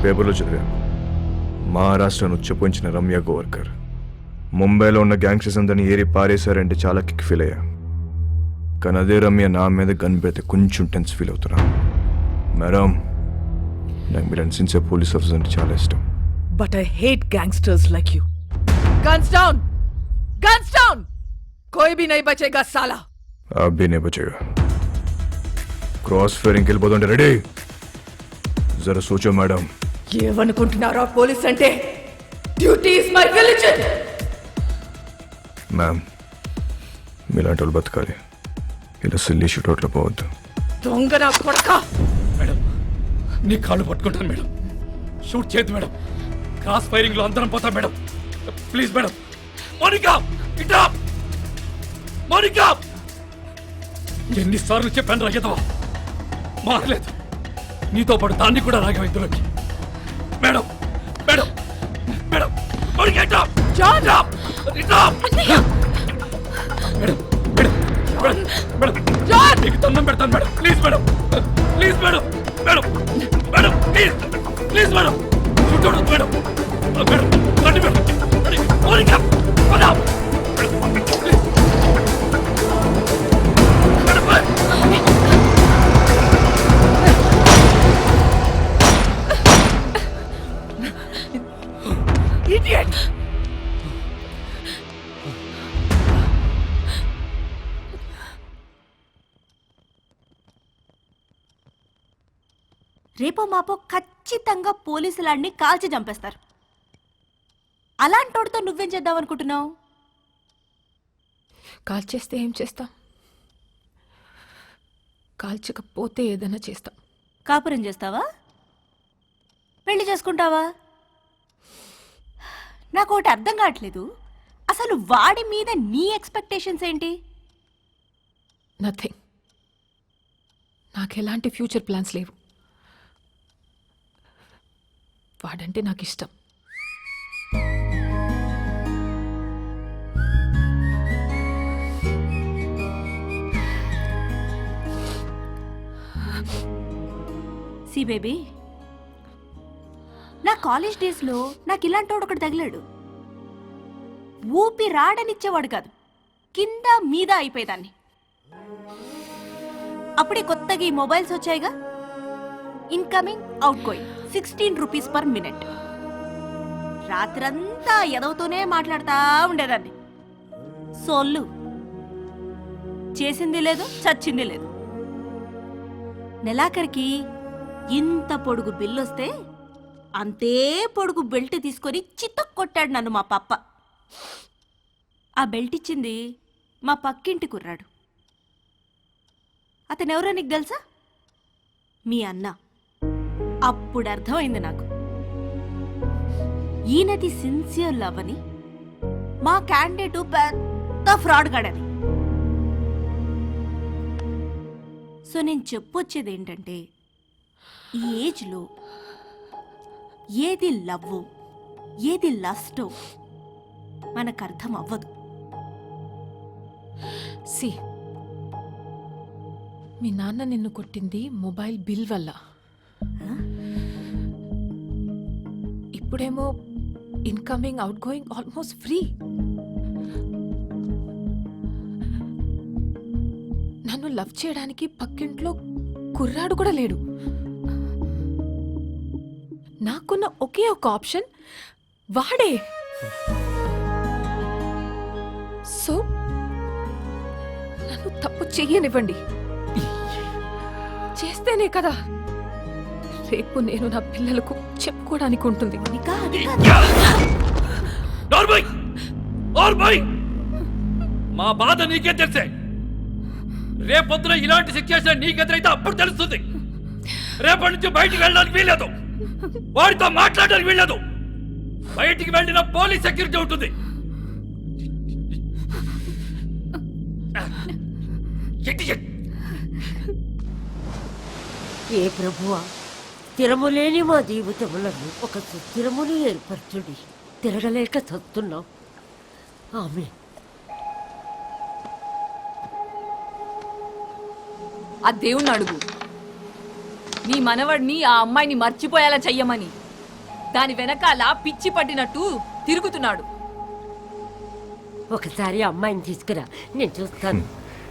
Speaker 4: పేపర్లో చదివాను, మహారాష్ట్రను ఉచ్చపోయించిన రమ్య గోవర్కర్ ముంబైలో ఉన్న గ్యాంగ్స్టర్స్ అందరినీ ఏరి పారేశారంటే చాలా కిక్ ఫీల్ అయ్యా. కానీ అదే రమ్య నా మీద గన్ పెడితే కొంచెం టెన్స్ ఫీల్ అవుతున్నా. మేడం, నాకు మీరు సిన్సియర్ పోలీస్ ఆఫీసర్ అంటే చాలా ఇష్టం.
Speaker 15: But I hate gangsters like you. Guns down! Guns down! कोई भी नहीं बचेगा साला.
Speaker 4: आप भी नहीं बचेगा. क्रॉस फायरिंग के लिए बोलते हैं रेडी. जरा सोचो मैडम.
Speaker 15: ఏమనుకుంటున్నారా పోలీస్ అంటే? Duty is my religion.
Speaker 4: Ma'am, మీలాంటి వాళ్ళు బతకాలి, ఇలా సిల్లీ షూట్అవుట్లో పోవద్దు.
Speaker 15: దొంగ నా కొడక.
Speaker 3: మేడం, నీ కాళ్ళు పట్టుకుంటాను మేడం. షూట్ చేయదు మేడం. క్రాస్ ఫైరింగ్ లో అందరం పోతాం మేడం. Please madam. మోనికా, ఇట్రా. మోనికా, ఎన్నిసార్లు చెప్పాను రాగేదవా, మారలేదు. నీతో పాటు దాన్ని కూడా రాగం ఇందులోకి. మేడం, మేడం, మేడం, మోనికా ఇట్రా.
Speaker 15: జాన్,
Speaker 3: ఇట్రా. Madam, madam, madam, madam,
Speaker 15: John,
Speaker 3: నీకు దండం పెడతాను madam. Please madam, please madam, madam, madam, please, please madam. చూడదు మేడం, మేడం, రండి మేడం. మోనికా, పదా.
Speaker 1: ఇడియట్.
Speaker 5: రేపో మాపో ఖచ్చితంగా పోలీసులాడిని కాల్చి చంపేస్తారు. అలాంటోడితో నువ్వేం చేద్దాం అనుకుంటున్నావు?
Speaker 15: కాల్చేస్తే ఏం చేస్తాం? కాల్చకపోతే ఏదైనా చేస్తాం.
Speaker 5: కాపురం చేస్తావా? పెళ్లి చేసుకుంటావా? నాకు ఒకటి అర్థం కావట్లేదు. అసలు వాడి మీద నీ ఎక్స్పెక్టేషన్స్ ఏంటి?
Speaker 15: నథింగ్. నాకు ఎలాంటి ఫ్యూచర్ ప్లాన్స్ లేవు. వాడంటే నాకు ఇష్టం.
Speaker 5: సి బేబీ, నా కాలేజ్ డేస్లో నాకు ఇలాంటోడు ఒకటి తగిలాడు. ఊపి రాడనిచ్చేవాడు కాదు, కింద మీద అయిపోయేదాన్ని. అప్పుడే కొత్తగా ఈ మొబైల్స్ వచ్చాయిగా, incoming outgoing 16 rupees per minute. రాత్రంతా ఎదవుతూనే మాట్లాడుతూ ఉండేదాన్ని. సోళ్ళు చేసింది లేదు, చచ్చింది లేదు. నెలాఖరికి ఇంత పొడుగు బిల్లు వస్తే అంతే పొడుగు బెల్ట్ తీసుకొని చితక్ కొట్టాడు నన్ను మా పప్ప. ఆ బెల్ట్ ఇచ్చింది మా పక్కింటి కుర్రాడు. అతనెవరో నీకు తెలుసా? మీ అన్న. అప్పుడు అర్థమైంది నాకు, ఈయనది సిన్సియర్ లవ్ అని, మా క్యాండిడేటు పెద్ద ఫ్రాడ్ గాడని. సో నేను చెప్పొచ్చేది ఏంటంటే, ఈ ఏజ్లో ఏది లవ్ ఏది లస్టో మనకు అర్థం అవ్వదు.
Speaker 15: సి, మీ నాన్న నిన్ను కొట్టింది మొబైల్ బిల్ వల్ల. ఇప్పుడేమో incoming out going almost free. నన్ను లవ్ చేయడానికి పక్కింట్లో కుర్రాడు కూడా లేడు. నాకున్న ఒకే ఒక ఆప్షన్ వాడే. సో నన్ను తప్పు చెయ్యనివ్వండి. చేస్తేనే కదా రేపు నేను నా పిల్లలకు చెప్పుకోవడానికి ఉంటుంది.
Speaker 3: మా బాధ నీకే తెలిసే. రేపొద్దున ఇలాంటి సిచ్యువేషన్ నీకెదురైతే అప్పుడు తెలుస్తుంది. రేపటి నుంచి బయటికి వెళ్ళడానికి వీల్లేదు, వాడితో మాట్లాడడానికి వీల్లేదు. బయటికి వెళ్ళిన పోలీస్ సెక్యూరిటీ ఉంటుంది.
Speaker 7: ఏ ప్రభువా, స్థిరములేని మా జీవితములను ఒక సుస్థిరమును ఏర్పరచుడి. తిరగలేక చస్తున్నాం. ఆమె
Speaker 10: ఆ దేవుణ్ణి అడుగు, నీ మనవడిని ఆ అమ్మాయిని మర్చిపోయేలా చెయ్యమని. దాని వెనకాల పిచ్చి పట్టినట్టు తిరుగుతున్నాడు.
Speaker 7: ఒకసారి అమ్మాయిని తీసుకురా, నేను చూస్తాను.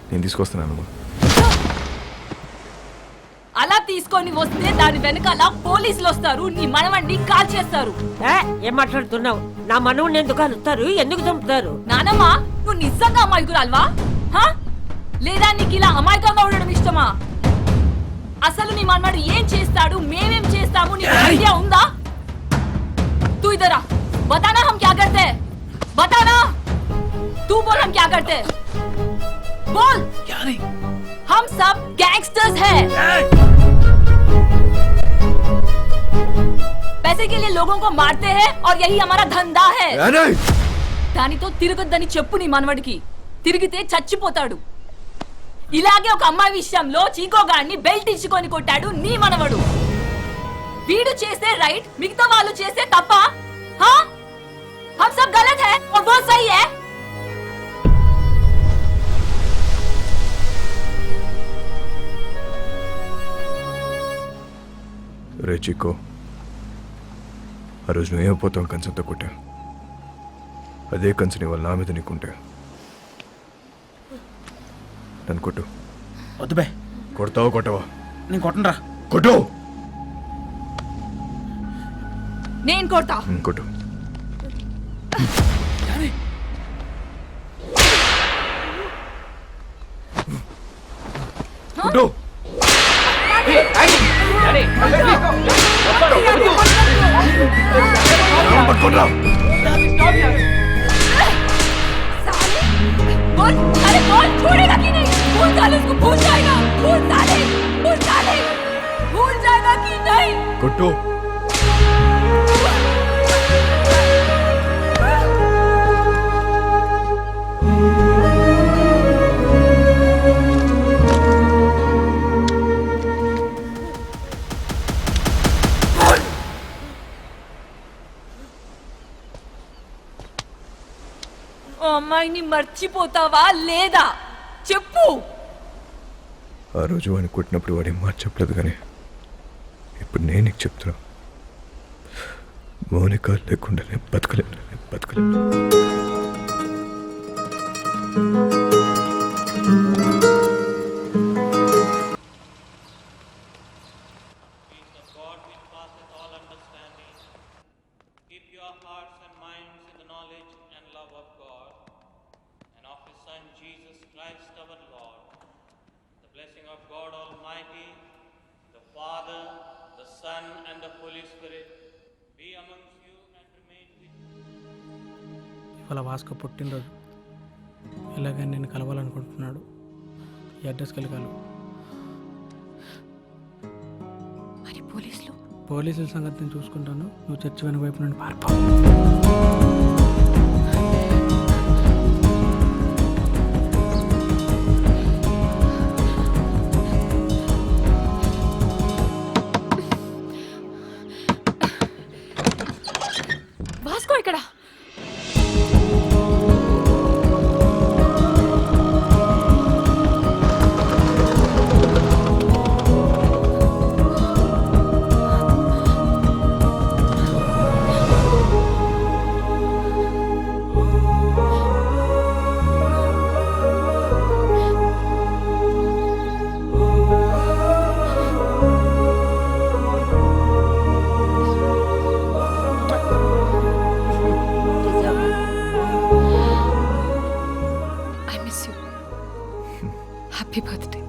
Speaker 4: నేను తీసుకొస్తున్నాను.
Speaker 10: అలా తీసుకొని వస్తే దాని వెనకాల పోలీసులు వస్తారు, నీ మనవడిని కాల్ చేస్తారు.
Speaker 7: ఏం మాట్లాడుతున్నావు? నా మనవుని ఎందుకు కలుస్తారు? ఎందుకు చంపుతారు?
Speaker 10: నానమ్మ, నువ్వు నిజంగా అమాయకురాల్వా? లేదా నీకు ఇలా అమాయకంగా ఉండడం ఇష్టమా? అసలు నీ మనవడు ఏం చేస్తాడు, మేమేం చేస్తాము, నీకు ఐడియా ఉందా? तू इधर आ, बताना हम क्या करते हैं, बताना. तू बोल हम क्या करते हैं, बोल.
Speaker 1: क्या नहीं?
Speaker 10: हम सब गैंगस्टर्स हैं. पैसे के लिए लोगों को मारते हैं और यही हमारा धंधा है. దానితో తిరగొద్దని చెప్పు నీ మనవడికి. తిరిగితే చచ్చిపోతాడు. ఇలాగే ఒక అమ్మాయి విషయంలో చీకోగాడిని బెల్ట్ ఇచ్చుకొని కొట్టాడు నీ మనవడు. వీడు చేస్తే రైట్, మిగతా వాళ్ళు చేస్తే తప్ప? हम सब गलत है और वो सही है.
Speaker 4: రే చిక్కో, ఆ రోజు నువ్వేమైపోతావు కంచంతో కొట్టా. అదే కంచని వాళ్ళ నా మీద నీకుంటే నన్ను కొట్టు.
Speaker 1: వద్దు బే.
Speaker 4: కొడతావా కొట్టవా?
Speaker 1: నేను కొట్టనురా.
Speaker 4: కొట్టు.
Speaker 10: నేను కొడతా.
Speaker 4: కొట్టు. గుడ్డు పట్టుకోండి
Speaker 10: अरे बोल छोड़ेगा कि नहीं? भूल साले उसको भूल जाएगा। भूल साले भूल जाएगा कि नहीं?
Speaker 4: గుడ్డు
Speaker 10: ఓ అమ్మాయిని మర్చిపోతావా లేదా చెప్పు.
Speaker 4: ఆ రోజు వాడిని కొట్టినప్పుడు వాడేం మాట చెప్పలేదు కానీ ఇప్పుడు నేను నీకు చెప్తున్నా, మౌనిక లేకుండా నేను బతకలేను.
Speaker 11: ఇవాళ భాస్కర్ పుట్టినరోజు, ఎలాగైనా నేను కలవాలనుకుంటున్నాడు. ఈ అడ్రస్కి వెళ్ళి కలవు.
Speaker 10: మరి
Speaker 11: పోలీసుల సంగతి నేను చూసుకుంటాను, నువ్వు చర్చి వెనుక వైపు నుండి పారిపో.
Speaker 10: భాస్కో ఇక్కడ. Happy birthday.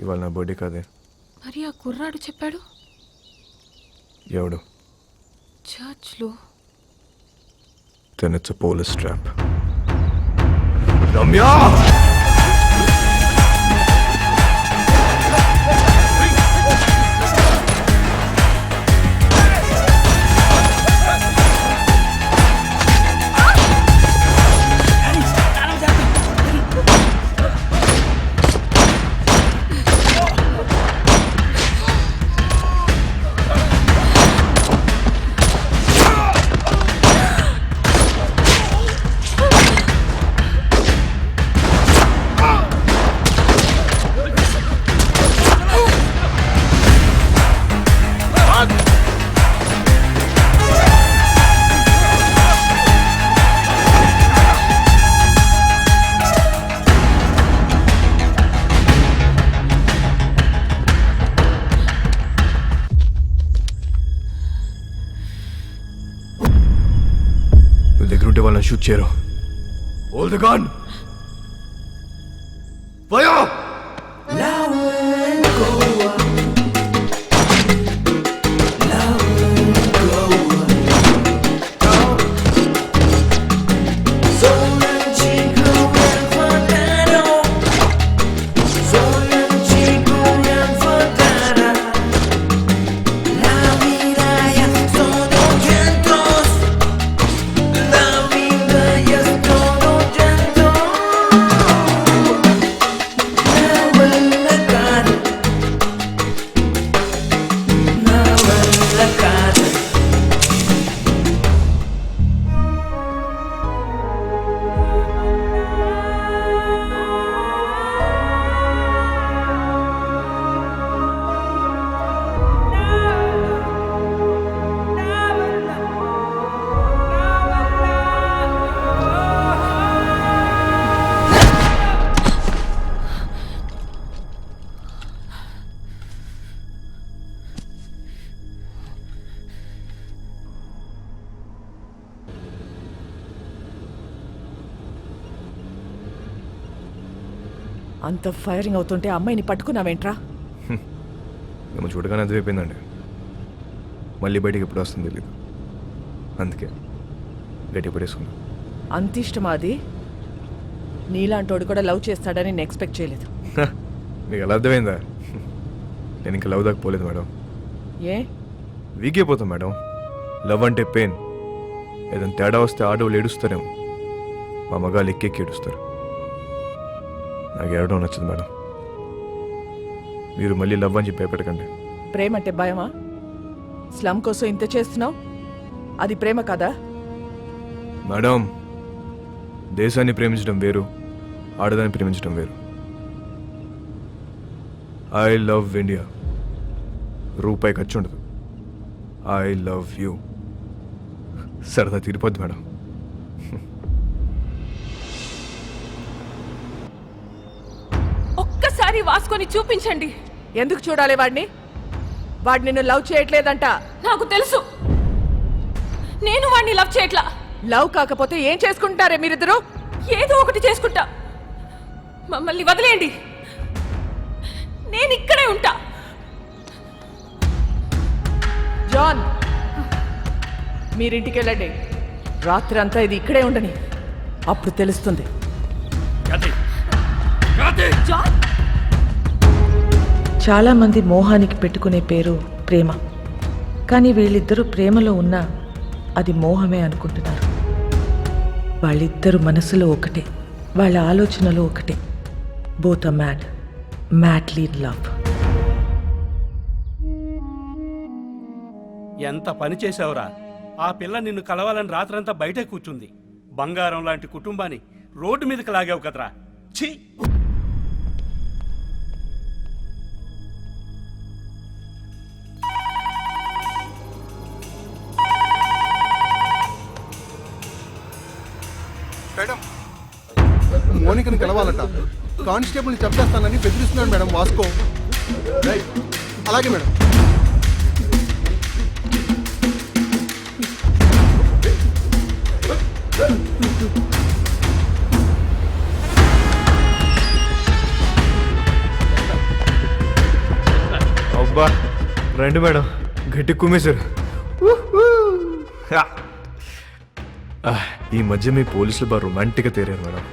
Speaker 4: ఇవాళ నా బర్త్డే కాదే.
Speaker 10: మరి ఆ కుర్రాడు చెప్పాడు
Speaker 4: ఎవడు?
Speaker 10: చర్చ్లో.
Speaker 4: Then it's a police trap. Ramya! దగ్గర ఉంటే వాళ్ళని షూట్ చేయరు. Hold the gun! Fire!
Speaker 15: అంత ఫైరింగ్ అవుతుంటే అమ్మాయిని పట్టుకున్నావేంట్రా?
Speaker 4: మేము చూడగానే అర్థమైపోయిందండి. మళ్ళీ బయటికి ఎప్పుడు వస్తుంది తెలీదు, అందుకే గట్టి పడేసుకున్నాం.
Speaker 15: అంత ఇష్టమా అది? నీలాంటోడు కూడా లవ్ చేస్తాడని నేను ఎక్స్పెక్ట్ చేయలేదు.
Speaker 4: మీకు ఎలా అర్థమైందా? నేను ఇంకా లవ్ దాకా పోలేదు మేడం.
Speaker 15: ఏ
Speaker 4: వీక్ అయిపోతాం మేడం. లవ్ అంటే పెయిన్. ఏదైనా తేడా వస్తే ఆడవాళ్ళు ఏడుస్తారేమో, మా మగాళ్ళు ఎక్కెక్కి ఏడుస్తారు. నాకు ఏడవడం నచ్చదు మేడం. మీరు మళ్ళీ లవ్ అని చెప్పి భయపెట్టకండి.
Speaker 15: ప్రేమ అంటే భయమా? స్లమ్ కోసం ఇంత చేస్తున్నావు, అది ప్రేమ కదా?
Speaker 4: మేడం, దేశాన్ని ప్రేమించడం వేరు, ఆడదాన్ని ప్రేమించడం వేరు. I love India. రూపాయి ఖర్చు ఉండదు. I love you. సరదా తీరిపోద్ది మేడం.
Speaker 15: ఒక్కసారి వాసుకొని చూపించండి. ఎందుకు చూడాలి వాడిని? వాడు నిన్ను లవ్ చేయట్లేదంట.
Speaker 10: నాకు తెలుసు, నేను వాడిని లవ్ చేయట్లా.
Speaker 15: లవ్ కాకపోతే ఏం చేసుకుంటారే మీరిద్దరు?
Speaker 10: ఏదో ఒకటి చేసుకుంటా. మమ్మల్ని వదిలేయండి, నేను ఇక్కడే ఉంటా.
Speaker 15: జాన్, మీరింటికి వెళ్ళండి. రాత్రి అంతా ఇది ఇక్కడే ఉండని, అప్పుడు తెలుస్తుంది.
Speaker 2: చాలామంది మోహానికి పెట్టుకునే పేరు ప్రేమ. కానీ వీళ్ళిద్దరూ ప్రేమలో ఉన్నా అది మోహమే అనుకుంటున్నారు. వాళ్ళిద్దరు మనసులో ఒకటే, వాళ్ళ ఆలోచనలో ఒకటే. Both are mad, madly in love.
Speaker 1: ఎంత పని చేసావురా! ఆ పిల్ల నిన్ను కలవాలని రాత్రంతా బయటే కూర్చుంది. బంగారం లాంటి కుటుంబాన్ని రోడ్డు మీదకి లాగావు కదరా. ఛీ!
Speaker 18: మేడం, మోనికను కలవాలట. కానిస్టేబుల్ని చంపేస్తానని బెదిరిస్తున్నాడు మేడం వాస్కో. అలాగే మేడం.
Speaker 4: అబ్బా రండి మేడం, గట్టి కుమ్మేశారు. ఈ మధ్య మీ పోలీసులు బాగా రొమాంటిక్గా తేరారు మేడం.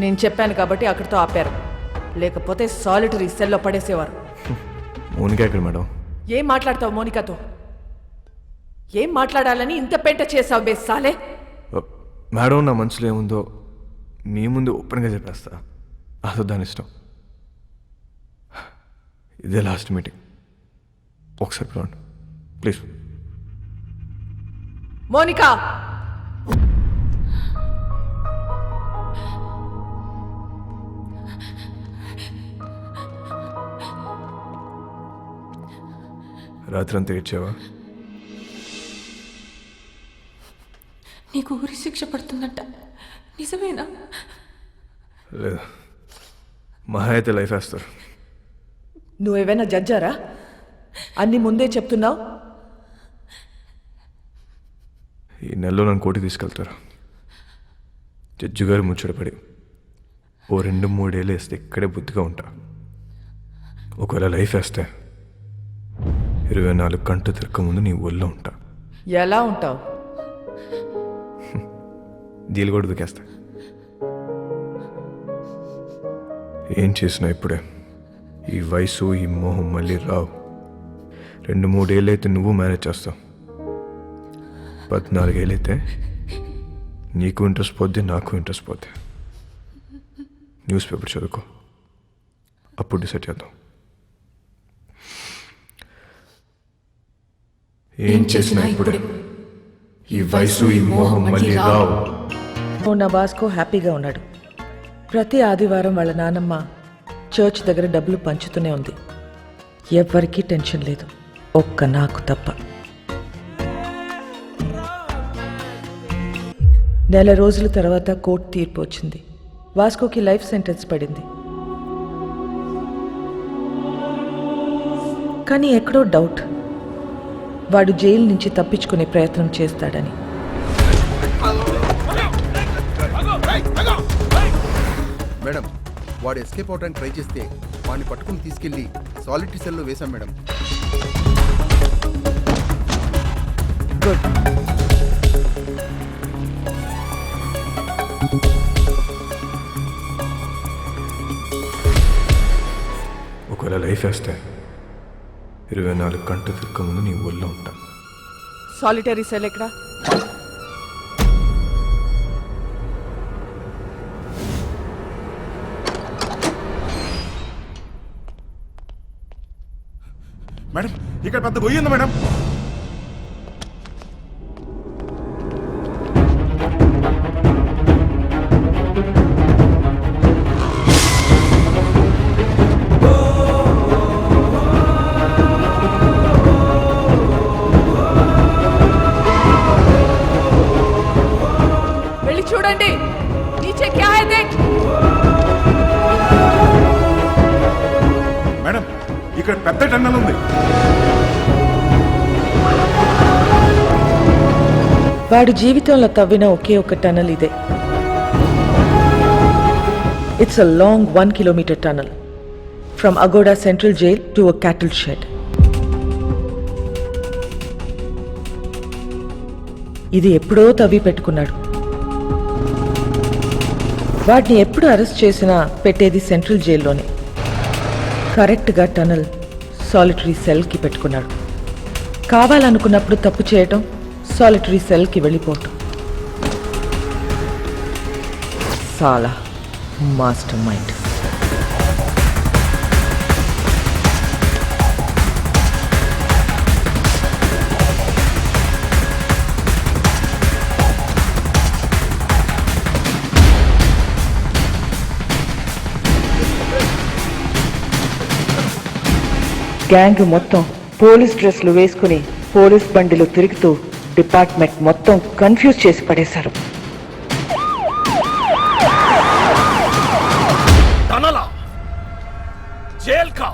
Speaker 15: నేను చెప్పాను కాబట్టి అక్కడితో ఆపారు, లేకపోతే సాలిటరీ సెల్లో పడేసేవారు.
Speaker 4: మోనిక ఎక్కడ మేడం?
Speaker 15: ఏం మాట్లాడతావు మోనికతో? ఏం మాట్లాడాలని ఇంత పెంట చేసావు బేసాలే?
Speaker 4: మేడం, నా మనసులో ఏముందో మీ ముందు ఓపెన్గా చెప్పేస్తా. అసలు దాని ఇష్టం. ఇదే లాస్ట్ మీటింగ్, ఒకసారి పిలవండి ప్లీజ్.
Speaker 15: మోనికా,
Speaker 4: రాత్రి అంతా ఏడ్చావా?
Speaker 10: నీకు ఊరి శిక్ష పడుతుందంట, నిజమేనా?
Speaker 4: లేదు, మహా అయితే లైఫ్ వేస్తారు.
Speaker 15: నువ్వేమైనా జడ్జారా? అన్ని ముందే చెప్తున్నావు.
Speaker 4: ఈ నెలలో నన్ను కోర్టుకి తీసుకెళ్తారు. జడ్జి గారు ముచ్చటపడి ఓ 2-3 ఏళ్ళు వేస్తే ఇక్కడే బుద్ధిగా ఉంటా. ఒకవేళ లైఫ్ వేస్తే 24 గంటలు తిరగక ముందు నీ ఒళ్ళో ఉంటా.
Speaker 15: ఎలా ఉంటావు?
Speaker 4: దీలు కూడా దుకేస్తా. ఏం చేసినా ఇప్పుడే. ఈ వయసు, ఈ మోహం మళ్ళీ రావు. 2-3 ఏళ్ళు అయితే నువ్వు మేనేజ్ చేస్తావు. 14 ఏళ్ళు అయితే నీకు ఇంట్రెస్ట్ పోద్ది, నాకు ఇంట్రెస్ట్ పోద్ది. న్యూస్ పేపర్ చదువుకో, అప్పుడు డిసైడ్ చేద్దాం. ఏం చేసినా ఇప్పుడే. ఈ వయసు, ఈ మోహం మళ్ళీ రావు.
Speaker 2: నా వాస్కో హ్యాపీగా ఉన్నాడు. ప్రతి ఆదివారం వాళ్ళ నానమ్మ చర్చ్ దగ్గర డబ్బులు పంచుతూనే ఉంది. ఎవ్వరికీ టెన్షన్ లేదు, ఒక్క నాకు తప్ప. నెల రోజుల తర్వాత కోర్టు తీర్పు వచ్చింది. వాస్కోకి లైఫ్ సెంటెన్స్ పడింది. కానీ ఎక్కడో డౌట్, వాడు జైలు నుంచి తప్పించుకునే ప్రయత్నం చేస్తాడని.
Speaker 18: మేడం, వాడు ఎస్కేప్ అవడానికి ట్రై చేస్తే వాడిని పట్టుకుని తీసుకెళ్లి సాలిటరీ సెల్లో వేశాం మేడం.
Speaker 2: గుడ్.
Speaker 4: ఒకవేళ లైఫ్ వేస్తే 24 గంటలు తిరగకముందు నీ ఊళ్ళో ఉంటా.
Speaker 15: సాలిటరీ సెల్ ఎక్కడ?
Speaker 14: మేడం ఇక్కడ పెద్ద గొయ్యి ఉంది మేడం.
Speaker 15: వెళ్ళి చూడండి. నీచే క్యా హై దేఖ్.
Speaker 14: మేడం ఇక్కడ పెద్ద టన్నల్ ఉంది.
Speaker 2: వాడు జీవితంలో తవ్విన ఒకే ఒక టనల్ ఇదే. It's a long 1 kilometer tunnel from Agoda Central Jail to a cattle shed. ఇది ఎప్పుడో తవ్వి పెట్టుకున్నాడు. వాటిని ఎప్పుడు అరెస్ట్ చేసినా పెట్టేది సెంట్రల్ జైల్లోనే. కరెక్ట్గా టనల్ సాలిటరీ సెల్కి పెట్టుకున్నాడు. కావాలనుకున్నప్పుడు తప్పు చేయటం, సాలిటరీ సెల్కి వెళ్ళిపోవటం. సాలా మాస్టర్ మైండ్. గ్యాంగ్ మొత్తం పోలీస్ డ్రెస్లు వేసుకుని పోలీస్ బండిలో తిరుగుతూ డిపార్ట్మెంట్ మొత్తం కన్ఫ్యూజ్ చేసి పడేశారు.
Speaker 6: టనలా జైల్ కా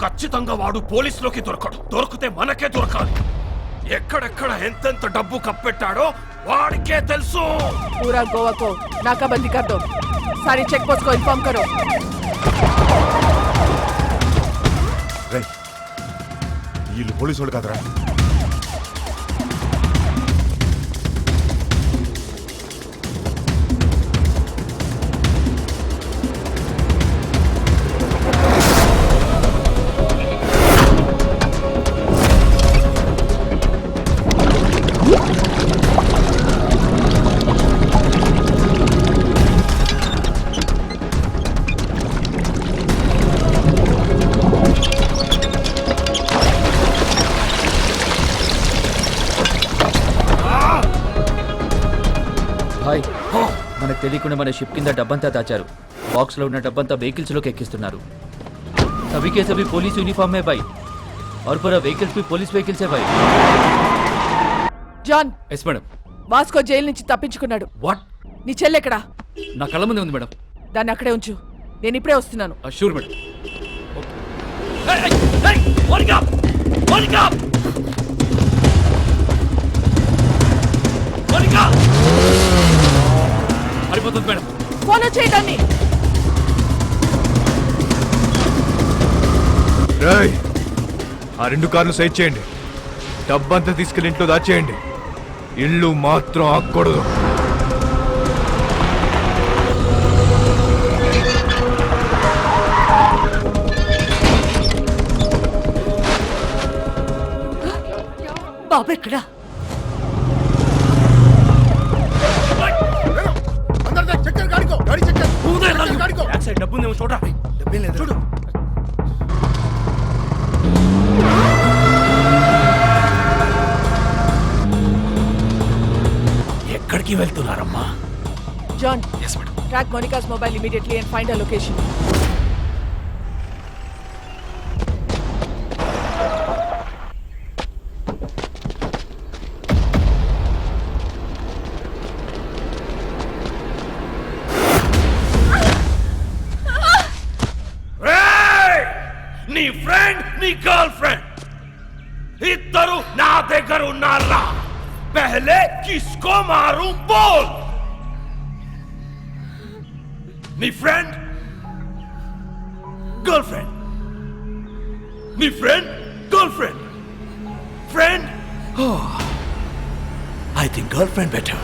Speaker 6: ఖచ్చితంగా వాడు పోలీసులోకి దొరకడు. దొరికితే మనకే దొరకాలి. ఎక్కడెక్కడ ఎంతెంత డబ్బు కప్పెట్టాడో వాడికే తెలుసు.
Speaker 15: पूरा गोवा को नाकाबंदी कर दो. सारी चेक पोस्ट को इन्फॉर्म करो.
Speaker 14: వీళ్ళు పోలీసు వాళ్ళు కాదురా.
Speaker 3: హాయ్, మనకు తెలియకుండా మన షిప్ కింద డబ్బంతా దాచారు. బాక్స్ లో ఉన్న డబ్బంతా వెహికల్స్ లోకి ఎక్కిస్తున్నారు. सभी के सभी पुलिस यूनिफॉर्म है भाई, और पूरा व्हीकल्स भी पुलिस व्हीकल्स है भाई.
Speaker 15: John,
Speaker 3: yes madam.
Speaker 15: Vasco jail నుంచి తప్పించుకున్నాడు.
Speaker 3: వాట్?
Speaker 15: నీ చెల్లెక్కడా?
Speaker 3: నా కళ్ళ ముందే ఉంది మేడం.
Speaker 15: దాన్ని అక్కడే ఉంచు. నేను ఇప్పుడే వస్తున్నాను.
Speaker 3: Sure madam. Monica, Monica, Monica, పడిపోతుంది మేడం.
Speaker 15: ఫోన్ చేయడాన్ని.
Speaker 4: రేయ్, ఆ 2 కార్లు సైడ్ చేయండి. డబ్బంతా తీసుకెళ్ళి ఇంట్లో దాచేయండి. ఇల్లు మాత్రం ఆక్కూడదు.
Speaker 7: బాబు ఎక్కడా?
Speaker 1: డబ్బు ఉందేమో చూడరా. చూడు.
Speaker 6: ఎక్కడికి వెళ్తున్నారమ్మా?
Speaker 15: John, track Monica's mobile immediately and find a location.
Speaker 6: నీ ఫ్రెండ్, నీ గర్ల్ ఫ్రెండ్ ఇద్దరు నా దగ్గర ఉన్నారా? पहले किसको मारूं बोल. నీ ఫ్రెండ్ గర్ల్ ఫ్రెండ్ నీ friend girlfriend friend I think girlfriend better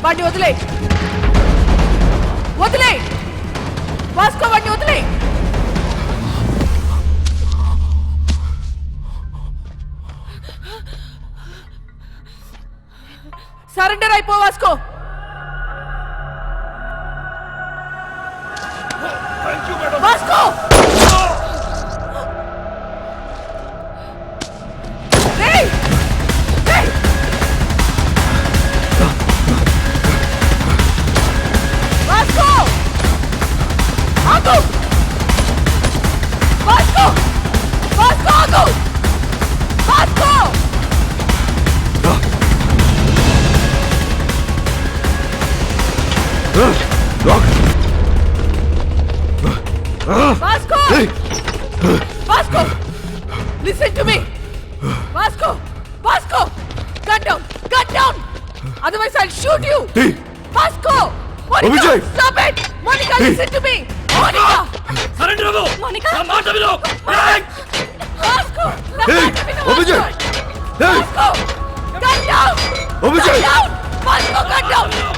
Speaker 15: వాడిని వదిలే వదిలే వాస్కో వాడిని వదిలే సరెండర్ అయిపో Vasco Vasco Vasco! Vasco! Listen to me! Vasco! Vasco! Gun down! Gun down! Otherwise I'll shoot you! Vasco! Monica! Stop it! Monica, listen to me! Monica!
Speaker 3: Surrender!
Speaker 15: Monica!
Speaker 3: Vasco!
Speaker 15: Vasco! Gun down! Gun down! Vasco, gun down!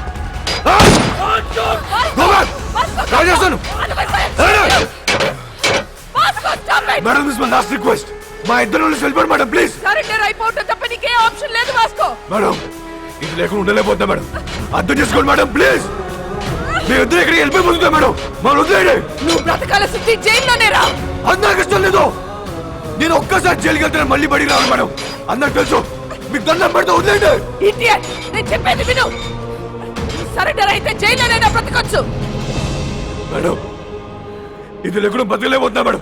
Speaker 14: Madam is my last request మా ఇద్దరు వెళ్ళిపోండి madam please
Speaker 15: surrender అయిపోవటం తప్ప నీకే option లేదు Vasco
Speaker 14: madam ఇది లేకుండా ఉండలేకపోతున్నా madam అర్థం చేసుకోండి మేడం ప్లీజ్ మీ ఇద్దరు ఎక్కడికి వెళ్ళిపోతుందా మేడం మన వదిలేయండి
Speaker 15: నువ్వు బ్రతకాల సిద్ధి జైల్లోనే రా
Speaker 14: అది నాకు ఇష్టం లేదు నేను ఒక్కసారి జైలుకి వెళ్తే మళ్ళీ బడికి రావాలి మేడం అందరికి తెలుసు మీకు దండం పెడితే వదిలేయండి
Speaker 15: ఇడియట్ నేను చెప్పేది విను సరెండర్ అయితే జైల్లోనైనా బ్రతకొచ్చు
Speaker 14: మేడం ఇది లేకుండా బతకలేకపోతున్నా మేడం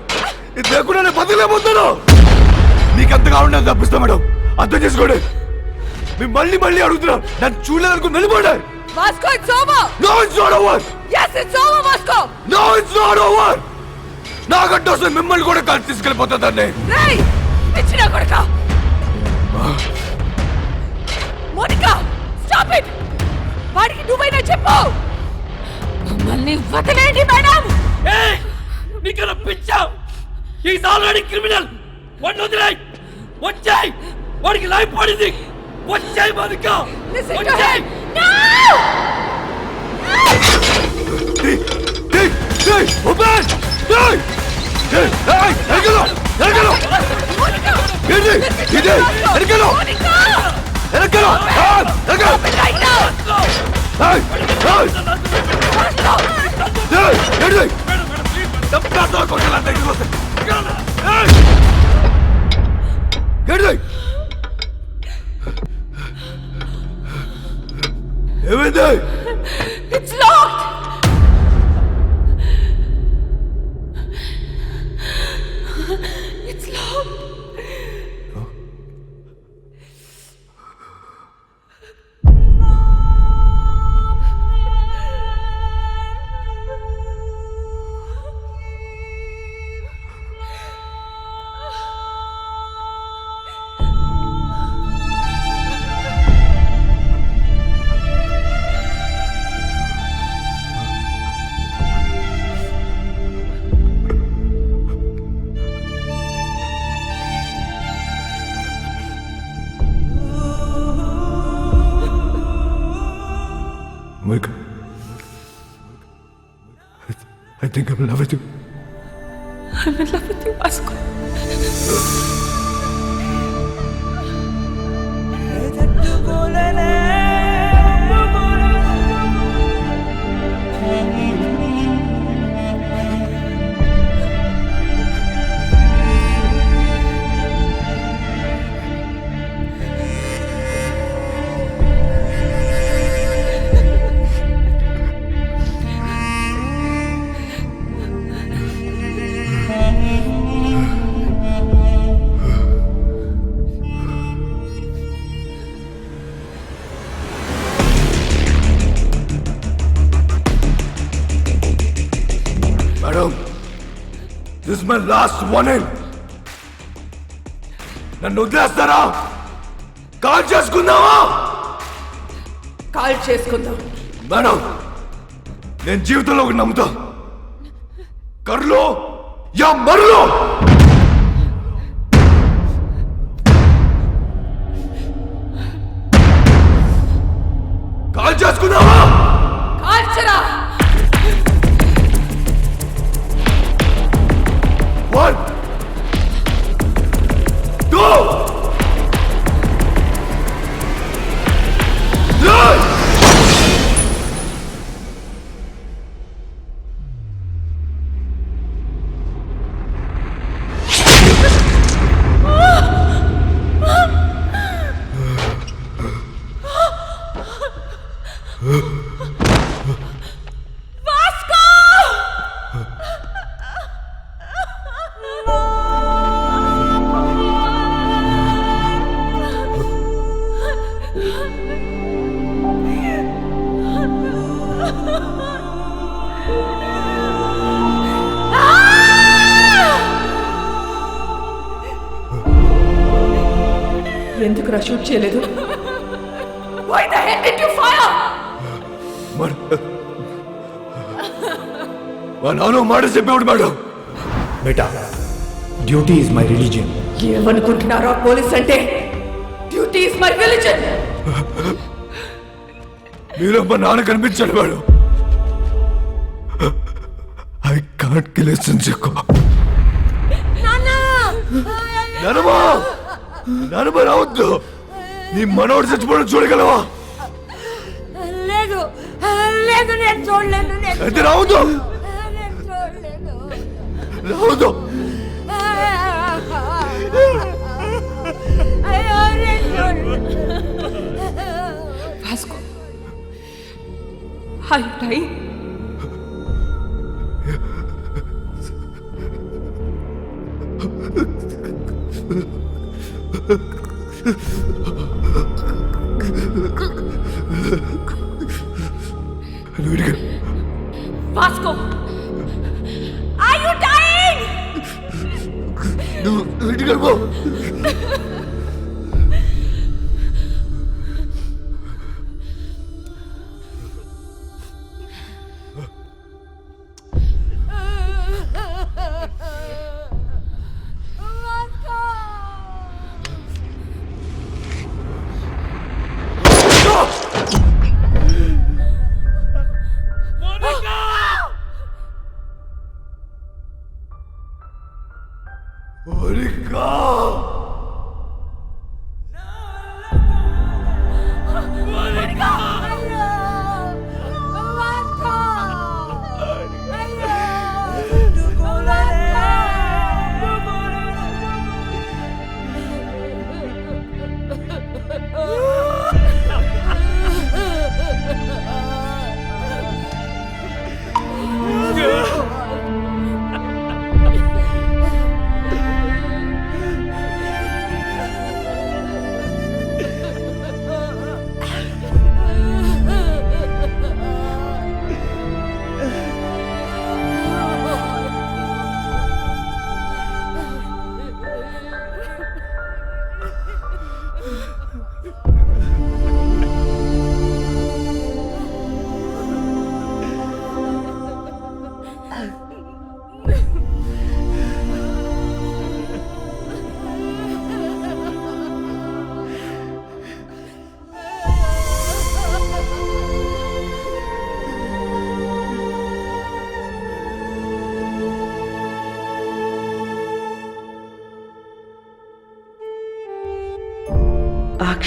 Speaker 14: ఇది లేకుండా నేను బతకలేకపోతున్నాను మీకు ఎంత కావాలంటే తప్పిస్తా మేడం అర్థం చేసుకోండి మీరు మళ్ళీ మళ్ళీ అడుగుతున్నా నన్ను చూడలేదనుకుని వెళ్ళిపోండి
Speaker 15: Vasco it's over
Speaker 14: no it's not over
Speaker 15: yes it's over Vasco
Speaker 14: no it's not over నాకంటే అసలు మిమ్మల్ని కూడా కలిసి తీసుకెళ్ళిపోతుందండి
Speaker 15: రేయ్ పిచ్చినా కొడకా మోనికా స్టాప్ ఇట్ వాడికి నువ్వైనా చెప్పు మమ్మల్ని వదిలేండి మేడం
Speaker 3: నీకన్నా పిచ్చా ఈజ్ ఆల్రెడీ క్రిమినల్ వాడిని వదిలేయ్ వచ్చాయి వాడికి లైఫ్ పడింది వచ్చాయి మోనిక వచ్చాయి
Speaker 14: ఓపెన్ ఏమైంది
Speaker 15: it's locked
Speaker 14: I think I'm in love with you.
Speaker 16: I'm in love with you, Vasco.
Speaker 14: Madam, this is my last warning. నన్ను వదిలేస్తారా? కాల్ చేసుకుందామా?
Speaker 15: కాల్ చేసుకుందాం.
Speaker 14: మేడం, నేను జీవితంలో ఒకటి నమ్ముతా. కర్లో యా మర్లో. కాల్ చేసుకుందామా?
Speaker 15: కాల్చరా.
Speaker 14: 1 2 3
Speaker 15: ఎందుకురా షూట్ చేయలేదు? Why the hell did you fire?
Speaker 14: మా నాన్న మాట చెప్పేవాడు మేడం.
Speaker 19: బేటా, డ్యూటీ ఇస్ మై రిలీజియన్.
Speaker 15: ఏమనుకుంటున్నారా పోలీస్ అంటే? Duty is my religion.
Speaker 14: మీలో మా నాన్న కనిపించాడు మేడం. I can't kill a sincere. నానమ్మా, నానమ్మ రావద్దు. నీ మనోడు చచ్చిపోవడం చూడగలవా?
Speaker 7: లేదు లేదు, నేను చూడలేను.
Speaker 14: అయితే రావద్దు, రావద్దు.
Speaker 15: Vasco, are you dying?
Speaker 10: Vasco, are you dying?
Speaker 14: నువ్వు ఇంటికి వెళ్ళిపో. Monica!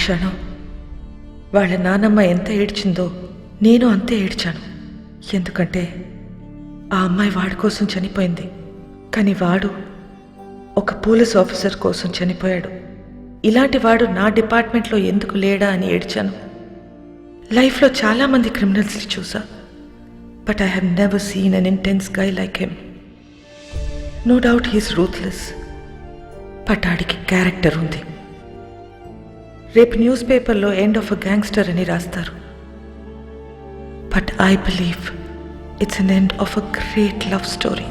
Speaker 2: క్షణం వాళ్ళ నానమ్మ ఎంత ఏడ్చిందో నేను అంతే ఏడ్చాను. ఎందుకంటే ఆ అమ్మాయి వాడి కోసం చనిపోయింది, కానీ వాడు ఒక పోలీస్ ఆఫీసర్ కోసం చనిపోయాడు. ఇలాంటి వాడు నా డిపార్ట్మెంట్లో ఎందుకు లేడా అని ఏడ్చాను. లైఫ్లో చాలామంది క్రిమినల్స్ని చూసా, but I have never seen an intense guy like him. No doubt he's ruthless, but ఆడికి క్యారెక్టర్ ఉంది. రేపు న్యూస్ పేపర్లో ఎండ్ ఆఫ్ అ గ్యాంగ్స్టర్ అని రాస్తారు, but I believe it's an end of a great love story.